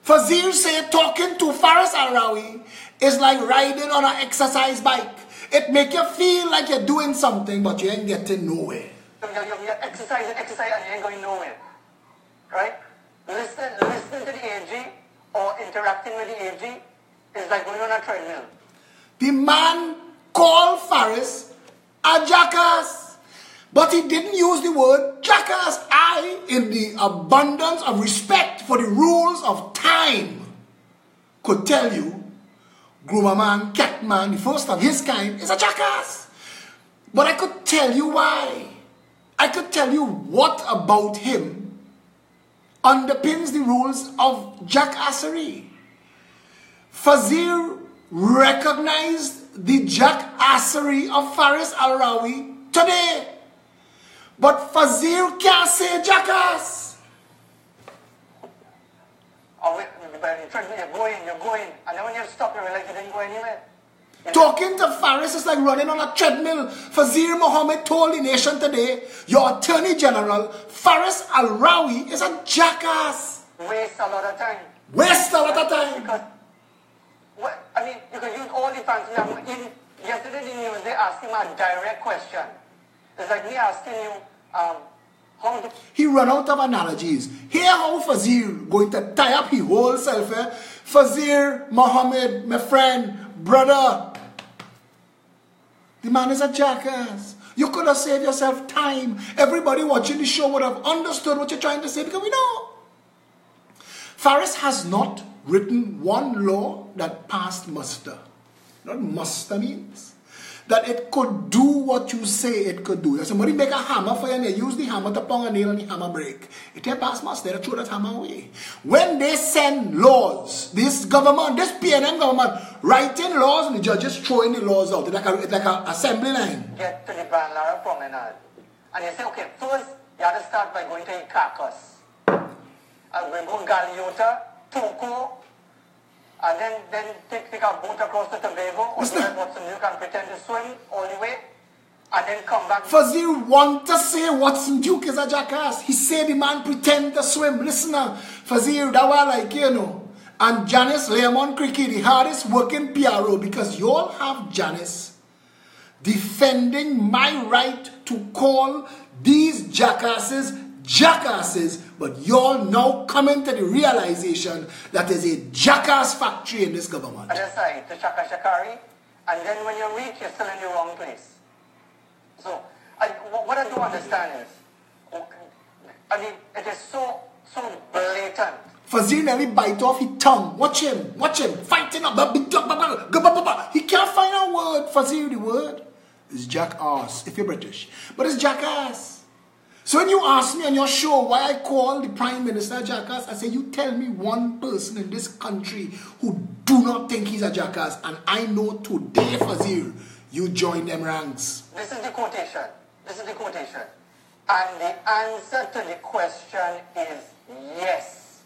Fazil say talking to Faris Al-Rawi is like riding on an exercise bike. It make you feel like you're doing something, but you ain't getting nowhere. You're exercising, and you ain't going nowhere. Right? Listening to the AG or interacting with the AG is like going on a treadmill. The man called Faris a jackass, but he didn't use the word jackass. I, in the abundance of respect for the rules of time, could tell you Groomer Man, Catman, the first of his kind, is a jackass. But I could tell you why. I could tell you what about him underpins the rules of jackassery. Fazil recognized the jackassery of Faris Al-Rawi today. But Fazil can't say jackass. You're going, and then when you stop, you realize you didn't go anywhere. Talking to Faris is like running on a treadmill. Fazil Mohammed told the nation today, your Attorney General, Faris Al-Rawi, is a jackass. Waste a lot of time. Waste a lot of time. Because, I mean, you can use all the fancy. Yesterday in the news, they asked him a direct question. It's like me asking you, he run out of analogies. Hear how Fazil going to tie up his whole self. Fazil Mohammed, my friend, brother. The man is a jackass. You could have saved yourself time. Everybody watching the show would have understood what you're trying to say because we know. Faris has not written one law that passed muster. Not muster means that it could do what you say it could do. If somebody make a hammer for you and you use the hammer to pound a nail and the hammer break, it ain't pass muster, they throw that hammer away. When they send laws, this government, this PNM government, writing laws and the judges throwing the laws out. It's like an assembly line. Get to the Van Lara Promenade. And you say, okay, first you have to start by going to Icacos. And we go Galeota, Toco, and then take a boat across the Tobago, or Watson, you can pretend to swim all the way, and then come back. Fazil want to say Watson Duke is a jackass. He said the man pretend to swim. Listen now, Fazil, that was like, you know, and Janice Lemon Cricket, the hardest working PRO, because you all have Janice. defending my right to call these jackasses jackasses, but you're now coming to the realization that there's a jackass factory in this government. Other side, to Shaka Shakari, and then when you reach, you're still in the wrong place. So, what I do understand is, I mean, it is so blatant. Fazir nearly bite off his tongue. Watch him, fighting up, he can't find a word. Fazir, the word is jackass, if you're British, but it's jackass. So when you ask me on your show why I call the Prime Minister a jackass, I say, you tell me one person in this country who do not think he's a jackass, and I know today, Fazir, you join them ranks. This is the quotation. And the answer to the question is yes.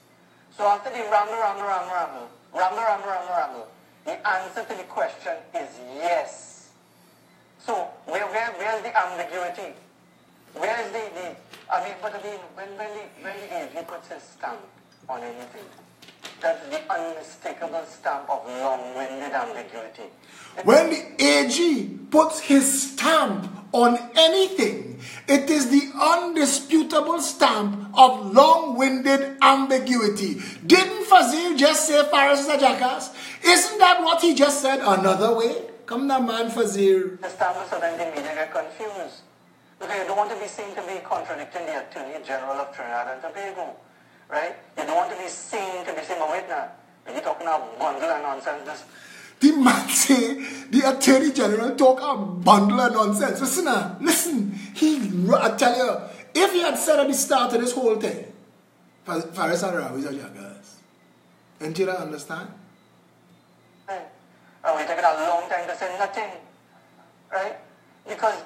So after the ramble, the answer to the question is yes. So where's the ambiguity? Where is when the AG puts his stamp on anything, that's the unmistakable stamp of long-winded ambiguity. When the AG puts his stamp on anything, it is the undisputable stamp of long-winded ambiguity. Didn't Fazil just say Faris is a jackass? Isn't that what he just said another way? Come now, man, Fazil. The stamp is so then the media get confused. Because you don't want to be seen to be contradicting the Attorney General of Trinidad and Tobago, right? You don't want to be seen to be saying, oh wait now, when you're talking about bundle and nonsense, the man say, the Attorney General talk a bundle of nonsense. Listen, I tell you, if he had said at the start of this whole thing, Faris Al-Rawi is a jackass. Don't you understand? Right. We're taking a long time to say nothing, right? Because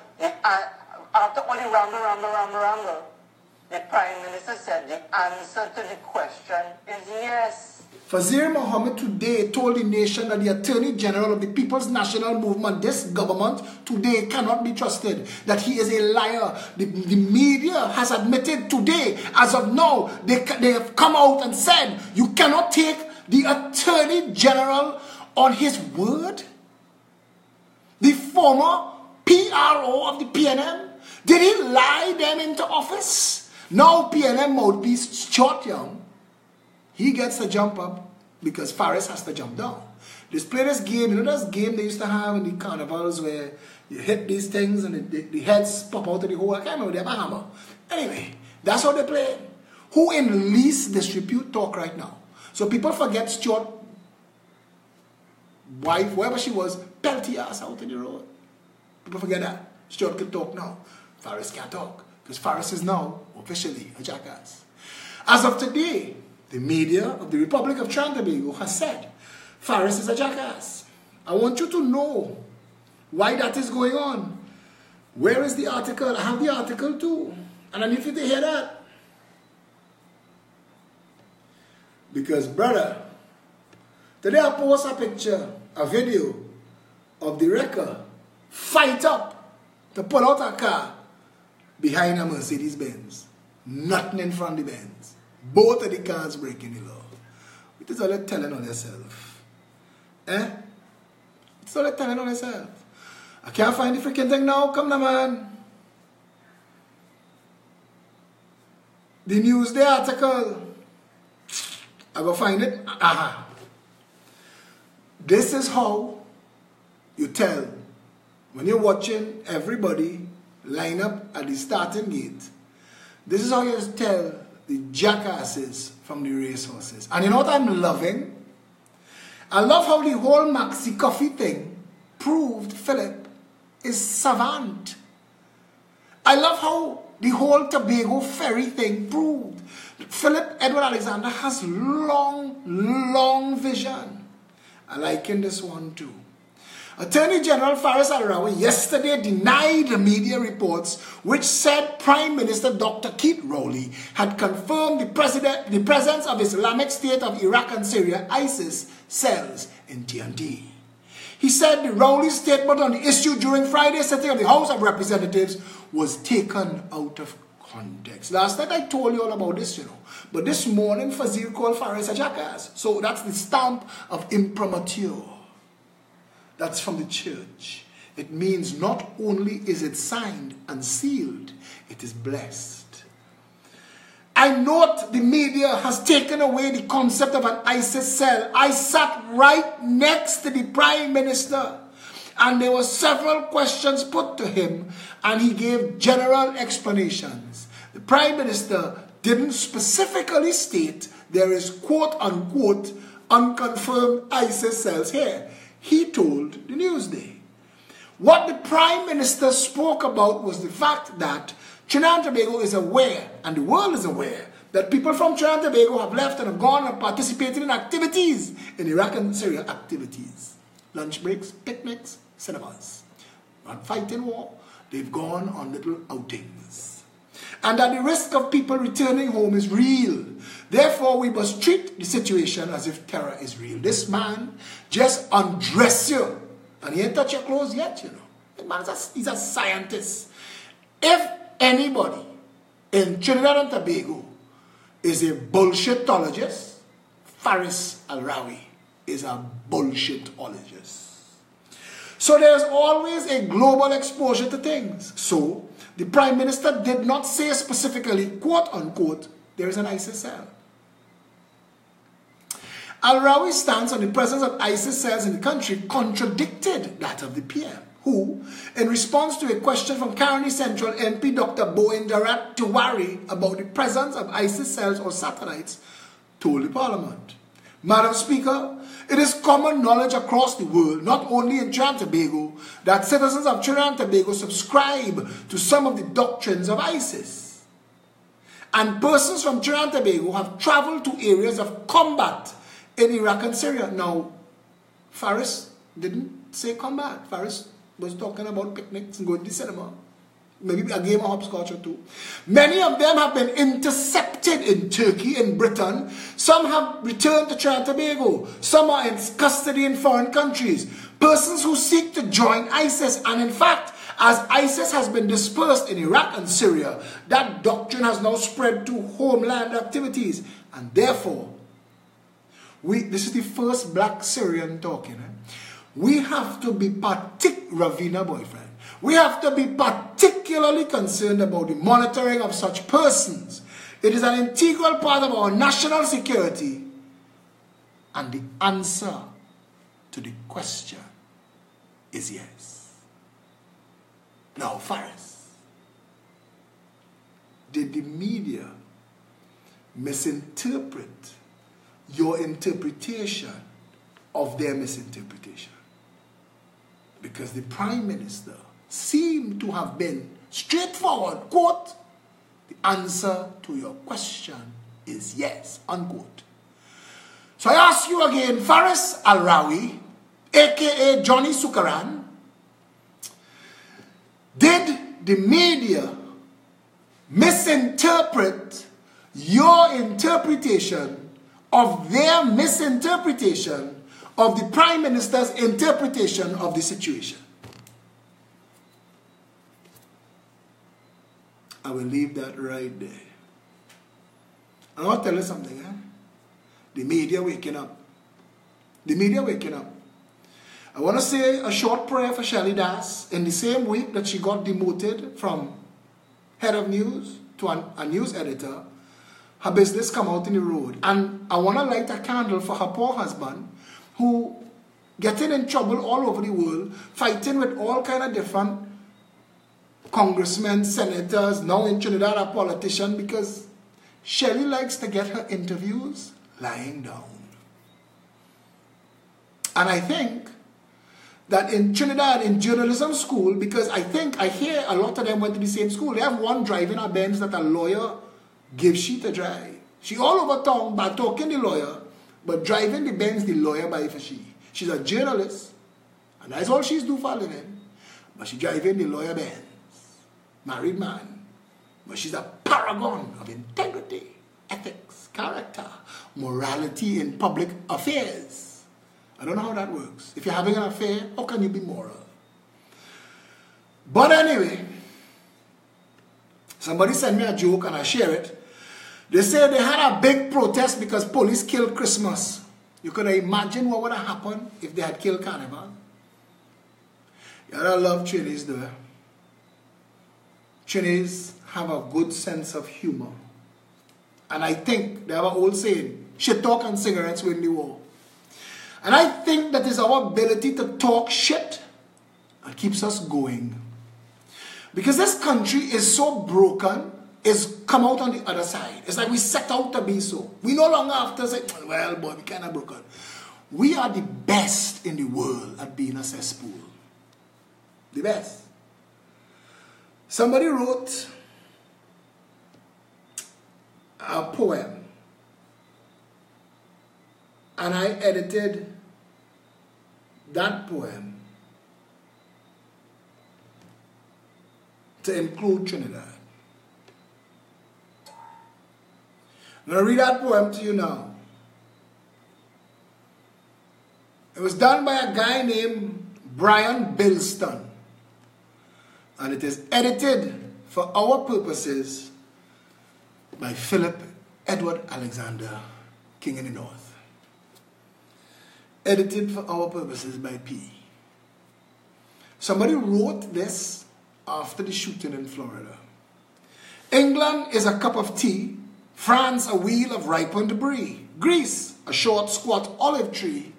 after all the ramble, the Prime Minister said the answer to the question is yes. Fazir Mohammed today told the nation that the Attorney General of the People's National Movement, this government, today cannot be trusted, that he is a liar. The media has admitted today, as of now, they have come out and said, you cannot take the Attorney General on his word. The former PRO of the PNM, did he lie them into office? Now PNM mouthpiece Stuart Young, he gets to jump up because Faris has to jump down. Let's play this game. You know this game they used to have in the carnivals where you hit these things and the heads pop out of the hole. I can't remember, they have a hammer. Anyway, that's how they play. Who in least disrepute talk right now? So people forget Stuart wife, wherever she was, pelty ass out in the road. People forget that. Stuart can talk now. Faris can't talk. Because Faris is now officially a jackass. As of today, the media of the Republic of Trinidad and Tobago has said Faris is a jackass. I want you to know why that is going on. Where is the article? I have the article too. And I need you to hear that. Because, brother, today I post a picture, a video of the wrecker fight up to pull out a car behind a Mercedes-Benz. Nothing in front of the Benz. Both of the cars breaking the law. It is all you're telling on yourself. It's all you're telling on yourself. I can't find the freaking thing now. Come now, man. The Newsday article. I will find it. Aha. This is how you tell when you're watching everybody line up at the starting gate. This is how you tell the jackasses from the racehorses. And you know what I'm loving? I love how the whole Maxi Coffee thing proved Philip is savant. I love how the whole Tobago ferry thing proved Philip Edward Alexander has long vision. I liken this one too. Attorney General Faris Al-Rawi yesterday denied the media reports which said Prime Minister Dr. Keith Rowley had confirmed the presence of Islamic State of Iraq and Syria, ISIS, cells in TNT. He said the Rowley statement on the issue during Friday's sitting of the House of Representatives was taken out of context. Last night I told you all about this, you know. But this morning Fazil called Faris a jackass. So that's the stamp of imprimatur. That's from the church. it means not only is it signed and sealed, it is blessed. I note the media has taken away the concept of an ISIS cell. I sat right next to the Prime Minister, and there were several questions put to him, and he gave general explanations. The Prime Minister didn't specifically state there is quote-unquote unconfirmed ISIS cells here. He told the Newsday. What the Prime Minister spoke about was the fact that Trinidad and Tobago is aware, and the world is aware, that people from Trinidad and Tobago have left and have gone and participated in activities, in Iraq and Syria activities. Lunch breaks, picnics, cinemas. Not fighting war, they've gone on little outings. And that the risk of people returning home is real. Therefore, we must treat the situation as if terror is real. This man just undress you, and he ain't touch your clothes yet, you know. The man he's a scientist. If anybody in Trinidad and Tobago is a bullshitologist, Faris Al-Rawi is a bullshitologist. So there's always a global exposure to things. So the Prime Minister did not say specifically, quote unquote, there is an ISIS cell. Al-Rawi's stance on the presence of ISIS cells in the country contradicted that of the PM, who, in response to a question from Caroni Central MP Dr. Boindarat Tiwari about the presence of ISIS cells or satellites, told the Parliament, Madam Speaker, it is common knowledge across the world, not only in Trinidad and Tobago, that citizens of Trinidad and Tobago subscribe to some of the doctrines of ISIS. And persons from Trinidad and Tobago have traveled to areas of combat in Iraq and Syria. Now, Faris didn't say combat. Faris was talking about picnics and going to the cinema. Maybe a game of hopscotch or two. Many of them have been intercepted in Turkey, in Britain. Some have returned to Trinidad and Tobago. Some are in custody in foreign countries. Persons who seek to join ISIS. And in fact, as ISIS has been dispersed in Iraq and Syria, that doctrine has now spread to homeland activities. And therefore, this is the first black Syrian talking. We have to be Ravina boyfriend. We have to be particularly concerned about the monitoring of such persons. It is an integral part of our national security. And the answer to the question is yes. Now, Faris, did the media misinterpret your interpretation of their misinterpretation? Because the Prime Minister seemed to have been straightforward, quote, the answer to your question is yes, unquote. So I ask you again, Faris Al-Rawi, aka Johnny Sukaran, did the media misinterpret your interpretation of their misinterpretation of the Prime Minister's interpretation of the situation? I will leave that right there. And I want to tell you something. The media waking up. The media waking up. I want to say a short prayer for Shelley Das. In the same week that she got demoted from head of news to a news editor, her business come out in the road. And I want to light a candle for her poor husband, who getting in trouble all over the world, fighting with all kind of different congressmen, senators, now in Trinidad a politician, because Shelley likes to get her interviews lying down. And I think that in Trinidad, in journalism school, because I hear a lot of them went to the same school, they have one driving a Benz that a lawyer gives she to drive. She all over town by talking the lawyer, but driving the Benz the lawyer buy for she. She's a journalist, and that's all she's do for a living. But she driving the lawyer Benz. Married man, but she's a paragon of integrity, ethics, character, morality in public affairs. I don't know how that works. If you're having an affair, how can you be moral? But anyway, somebody sent me a joke and I share it. They said they had a big protest because police killed Christmas. You could imagine what would have happened if they had killed Carnival. Yeah, I love Trinis though. Trinis have a good sense of humor. And I think they have an old saying, shit talk and cigarettes win the war. And I think that is our ability to talk shit that keeps us going. Because this country is so broken, it's come out on the other side. It's like we set out to be so. We no longer have to say, well, boy, we kind of broken. We are the best in the world at being a cesspool. The best. Somebody wrote a poem, and I edited that poem to include Trinidad. I'm going to read that poem to you now. It was done by a guy named Brian Bilston, and it is edited for our purposes by Philip Edward Alexander, King in the North. Edited for our purposes by P. Somebody wrote this after the shooting in Florida. England is a cup of tea, France a wheel of ripened brie, Greece a short squat olive tree,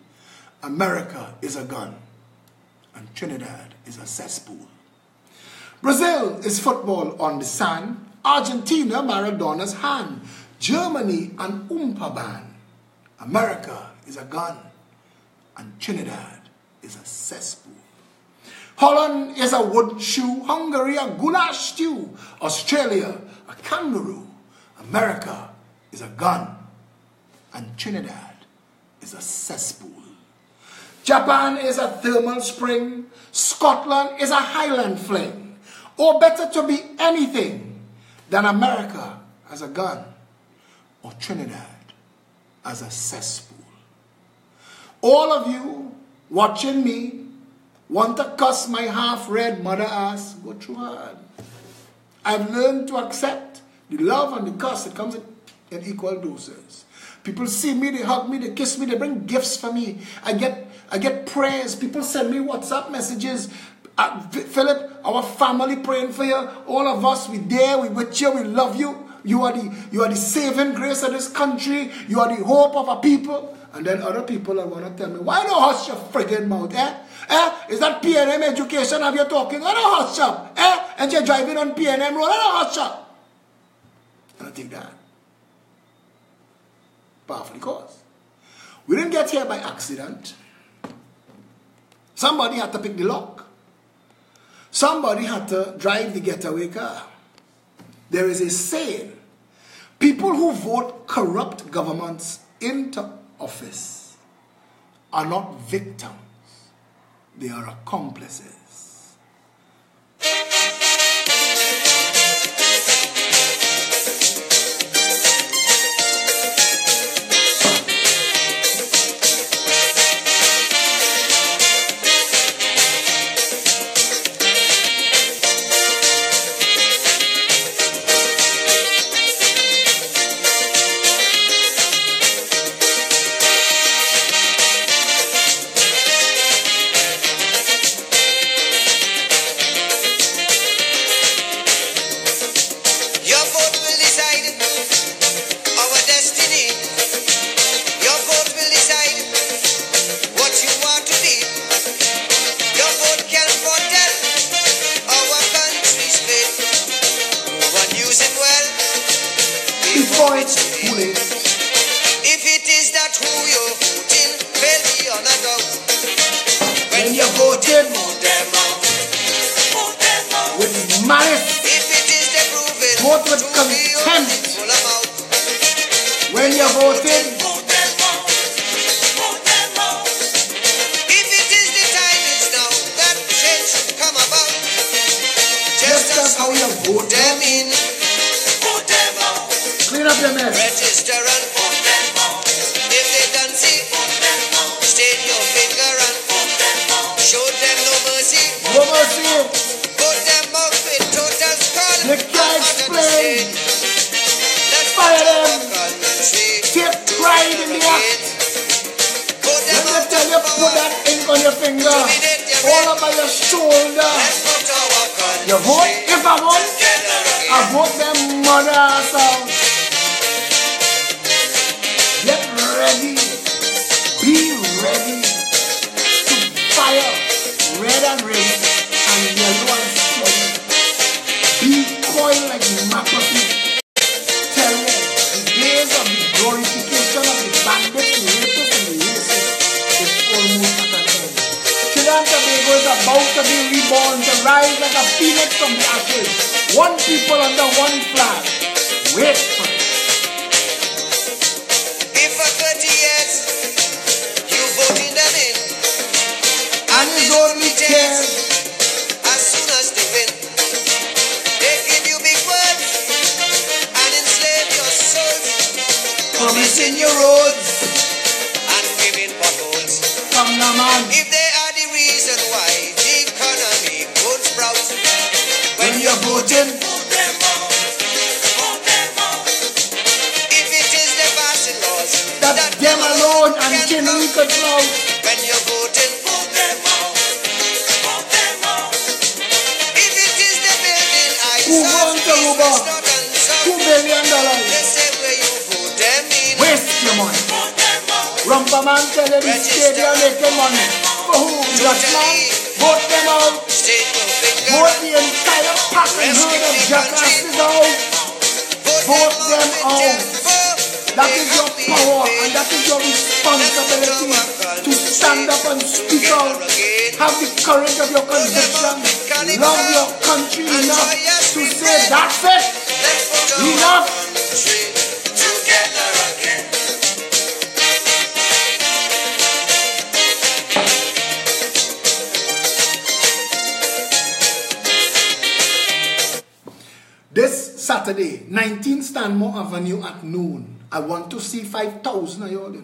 America is a gun, and Trinidad is a cesspool. Brazil is football on the sand, Argentina Maradona's hand, Germany an Oompa band, America is a gun, and Trinidad is a cesspool. Holland is a wooden shoe, Hungary a goulash stew, Australia a kangaroo, America is a gun, and Trinidad is a cesspool. Japan is a thermal spring, Scotland is a highland fling, or better to be anything than America as a gun, or Trinidad as a cesspool. All of you watching me want to cuss my half-red mother ass, go through hard. I've learned to accept the love and the cuss that comes in equal doses. People see me, they hug me, they kiss me, they bring gifts for me. I get prayers. People send me WhatsApp messages. Philip, our family praying for you. All of us, we there, we with you, we love you. You are the saving grace of this country. You are the hope of our people. And then other people are going to tell me, why don't hush your friggin' mouth, Is that PNM education have you talking? Why don't hush up, And you're driving on PNM road, why don't hush up? And I think that. Powerfully cause. We didn't get here by accident. Somebody had to pick the lock. Somebody had to drive the getaway car. There is a saying, people who vote corrupt governments into office are not victims, they are accomplices. If it is that who you're voting, well, beyond a doubt. When you're voting, vote them out. Vote them out. With malice. If it is the proven, vote with contempt. When you're voting, vote them out. Vote them out. If it is the time is now that change should come about, just as how you vote them in. Clean up your mess. Register and vote them out. If they don't see, vote them out. Stain your finger and vote them out. Show them no mercy. No mercy. Vote them out with total scorn. You can't explain. Fire them. Take pride in the act. When they tell you put that ink on your finger, all up by your shoulder. Let's put our country You vote? If I vote, together I again. vote them mother ass out. Get ready. Be ready to fire red and red and yellow and steady. Be coiled like McAfee. Tell you, the days of the glorification of the bandits, the rapists, and the racists is almost at an end. Trinidad and Tobago is about to be reborn, to rise like a phoenix from the ashes. One people under one flag. Wait for it. If for 30 years you voting them in, And his only tears. as soon as they win, they give you big words and enslave your souls, Promising you roads and giving potholes. from the man. If they are the reason why the economy won't sprout, When you're voting, vote them out, vote them out. If it is the passing laws that them alone and King we could flout. when you're voting, vote them out, vote them out. If it is the building I Who wants to move on? $2 billion. they say where you vote them in, Waste your money. vote them out. Rumpa man tell you the stadium making money. For who? Just man. Vote them out. State will finger Vote the entire packing herd of jackasses out. Vote them out. That is your power and that is your responsibility to stand up and speak out. Have the courage of your conviction. Love your country enough to say that's it. Enough. Together again. This Saturday, 19 Stanmore Avenue at noon. I want to see 5,000 of y'all,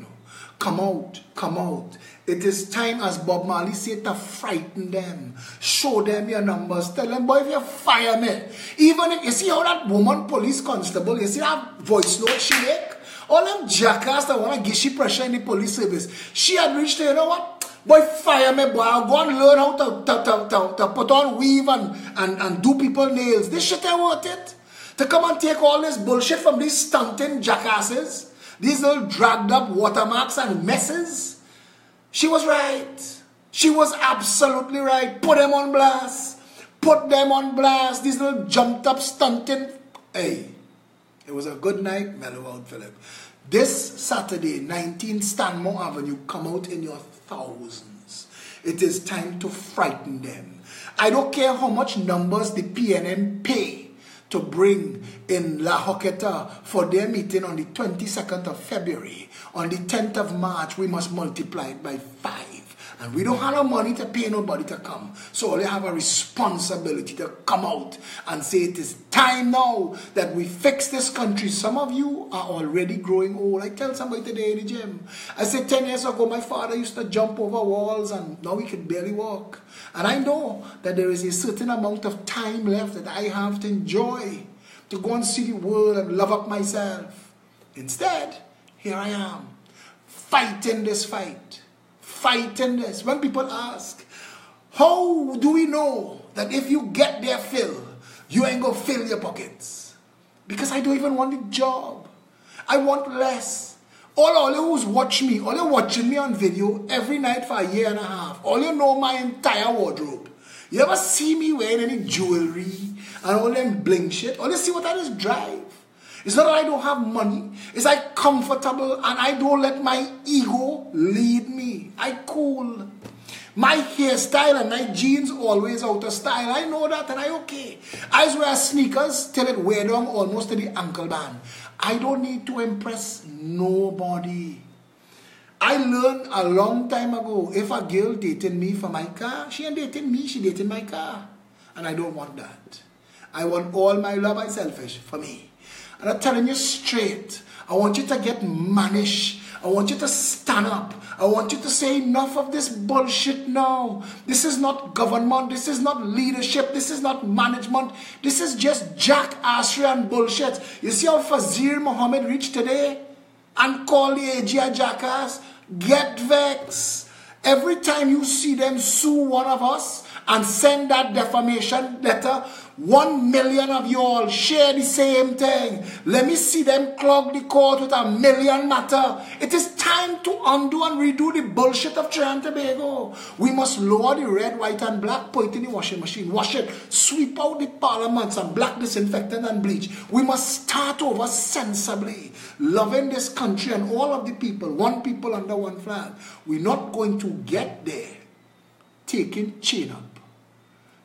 Come out, come out. It is time, as Bob Marley said, to frighten them. Show them your numbers. Tell them, boy, if you fire me. Even if, you see how that woman police constable, you see that voice note she make? All them jackass that want to give she pressure in the police service. She had reached, you know what? Boy, fire me, boy. I'll go and learn how to put on weave and do people nails. This shit ain't worth it. To come and take all this bullshit from these stunting jackasses. These little dragged up watermarks and messes. She was right. She was absolutely right. Put them on blast. Put them on blast. These little jumped up stunting. Hey, it was a good night. Mellow out, Philip. This Saturday, 19 Stanmore Avenue, come out in your thousands. It is time to frighten them. I don't care how much numbers the PNM pay to bring in La Hoqueta for their meeting on the 22nd of February. On the 10th of March, we must multiply it by 5. And we don't have no money to pay nobody to come. So they have a responsibility to come out and say it is time now that we fix this country. Some of you are already growing old. I tell somebody today in the gym, I said 10 years ago my father used to jump over walls and now he can barely walk. And I know that there is a certain amount of time left that I have to enjoy, to go and see the world and love up myself. Instead, here I am, fighting this fight. Fighting this. When people ask, how do we know that if you get their fill, you ain't gonna fill your pockets? Because I don't even want the job. I want less. All you who's watch me, all you watching me on video every night for a year and a half, all you know my entire wardrobe. You ever see me wearing any jewelry and all them bling shit? All you see what I just drive. It's not that I don't have money. It's like comfortable and I don't let my ego lead me. I cool. My hairstyle and my jeans always out of style. I know that and I okay. I wear sneakers till it wear down almost to the ankle band. I don't need to impress nobody. I learned a long time ago, if a girl dating me for my car, she ain't dating me, she dating my car. And I don't want that. I want all my love and selfish for me. And I'm telling you straight, I want you to get mannish. I want you to stand up. I want you to say enough of this bullshit now. This is not government. This is not leadership. This is not management. This is just jackassery and bullshit. You see how Fazir Muhammad reached today and called the AG a jackass? Get vexed. Every time you see them sue one of us and send that defamation letter, 1 million of you all share the same thing. Let me see them clog the court with a million matter. It is time to undo and redo the bullshit of Trinidad and Tobago. We must lower the red, white and black, put it in the washing machine, wash it, sweep out the parliaments and black disinfectant and bleach. We must start over sensibly, loving this country and all of the people, one people under one flag. We're not going to get there taking chain up.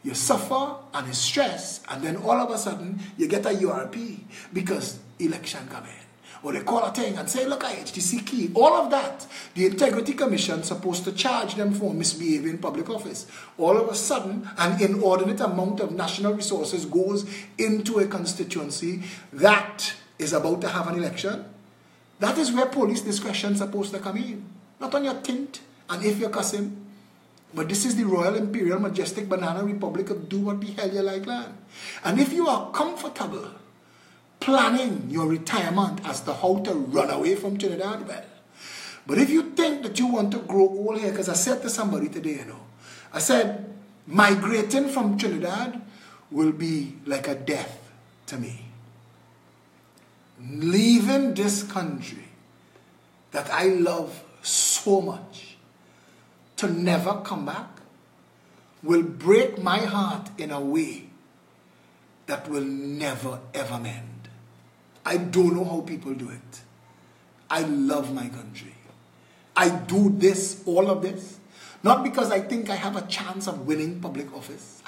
You suffer and you stress, and then all of a sudden you get a URP because election come in. Or they call a thing and say, look at HTC key. All of that, the Integrity Commission supposed to charge them for misbehaving in public office. All of a sudden, an inordinate amount of national resources goes into a constituency that is about to have an election. That is where police discretion is supposed to come in. Not on your tint, and if you're cussing. But this is the Royal Imperial Majestic Banana Republic of do what the hell you like land. And if you are comfortable planning your retirement as to how to run away from Trinidad, well. But if you think that you want to grow old here, because I said to somebody today, I said, migrating from Trinidad will be like a death to me. Leaving this country that I love so much, to never come back, will break my heart in a way that will never ever mend. I don't know how people do it. I love my country. I do this, all of this, not because I think I have a chance of winning public office.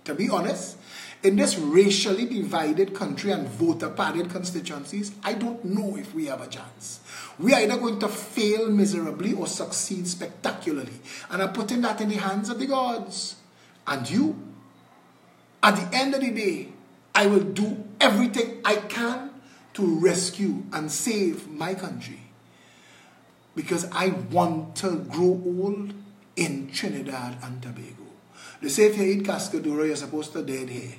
To be honest, in this racially divided country and voter-padded constituencies, I don't know if we have a chance. We are either going to fail miserably or succeed spectacularly. And I'm putting that in the hands of the gods. And you, at the end of the day, I will do everything I can to rescue and save my country. Because I want to grow old in Trinidad and Tobago. They say if you eat cascadura, you're supposed to dead here.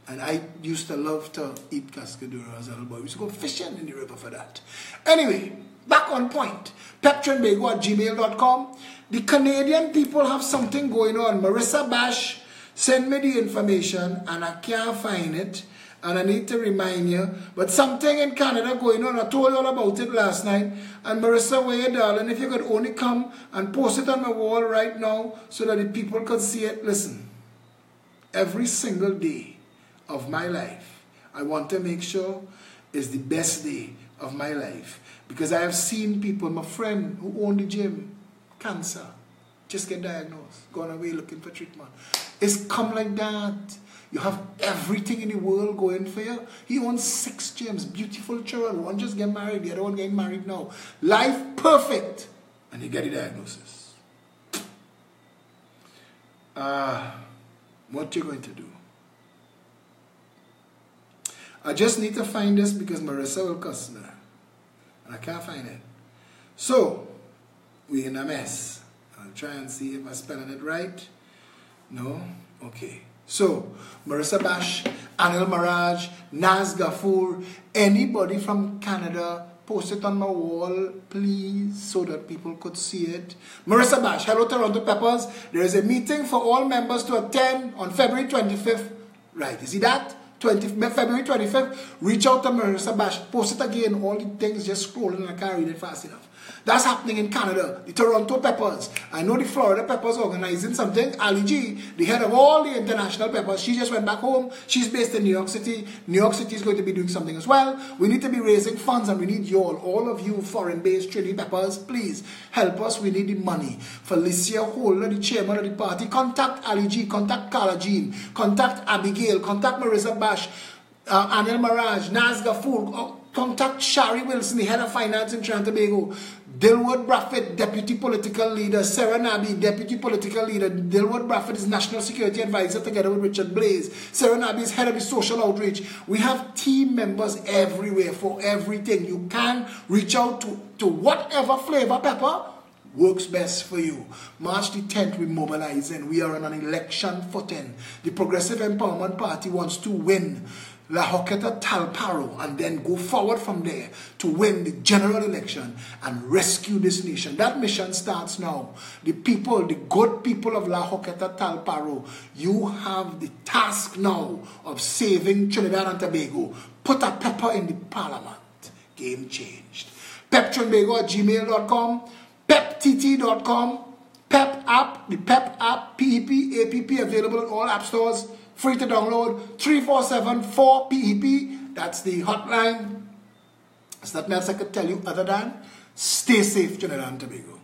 And I used to love to eat cascadura as a little boy. We used to go fishing in the river for that. Anyway, back on point. peptrinbago@gmail.com. The Canadian people have something going on. Marissa Bash sent me the information and I can't find it. And I need to remind you. But something in Canada going on. I told you all about it last night. And Marissa, where you darling, if you could only come and post it on my wall right now so that the people could see it. Listen, every single day of my life, I want to make sure is the best day of my life. Because I have seen people, my friend who owned the gym, cancer, just get diagnosed, gone away looking for treatment. It's come like that. You have everything in the world going for you. He owns 6 gyms, beautiful children. One just get married, the other one getting married now. Life perfect. And you get the diagnosis. What you going to do? I just need to find this because Marissa will cuss me. And I can't find it. So, we're in a mess. I'll try and see if I'm spelling it right. No? Okay. So, Marissa Bash, Anil Maraj, Naz Gafoor, anybody from Canada, post it on my wall, please, so that people could see it. Marissa Bash, hello Toronto Peppers. There is a meeting for all members to attend on February 25th. Right, you see that? February 25th, reach out to Marissa Bash, post it again, all the things just scrolling and I can't read it fast enough. That's happening in Canada, the Toronto Peppers. I know the Florida Peppers organizing something. Ali G, the head of all the international Peppers, she just went back home. She's based in New York City. New York City is going to be doing something as well. We need to be raising funds and we need you all of you foreign-based Trinity Peppers, please help us. We need the money. Felicia Holder, the chairman of the party, contact Ali G, contact Carla Jean, contact Abigail, contact Marissa Bash, Anil Maraj, Naz Gafoor, contact Shari Wilson, the head of finance in Trinidad and Tobago. Dilwood Braffett, deputy political leader. Sarah Nabi, deputy political leader. Dilwood Braffett is national security advisor together with Richard Blaze. Sarah Nabi is head of the social outreach. We have team members everywhere for everything. You can reach out to whatever flavor pepper. works best for you. March the 10th, we mobilize and we are on an election footing. The Progressive Empowerment Party wants to win La Horquetta Talparo and then go forward from there to win the general election and rescue this nation. That mission starts now. The people, the good people of La Horquetta Talparo, you have the task now of saving Trinidad and Tobago. Put a pepper in the parliament. Game changed. peptrinbago@gmail.com, peptt.com, Pep app, the Pep app, PEP, APP, available in all app stores, free to download, 347-4PEP, that's the hotline. There's nothing else I could tell you other than stay safe, Trinidad and Tobago.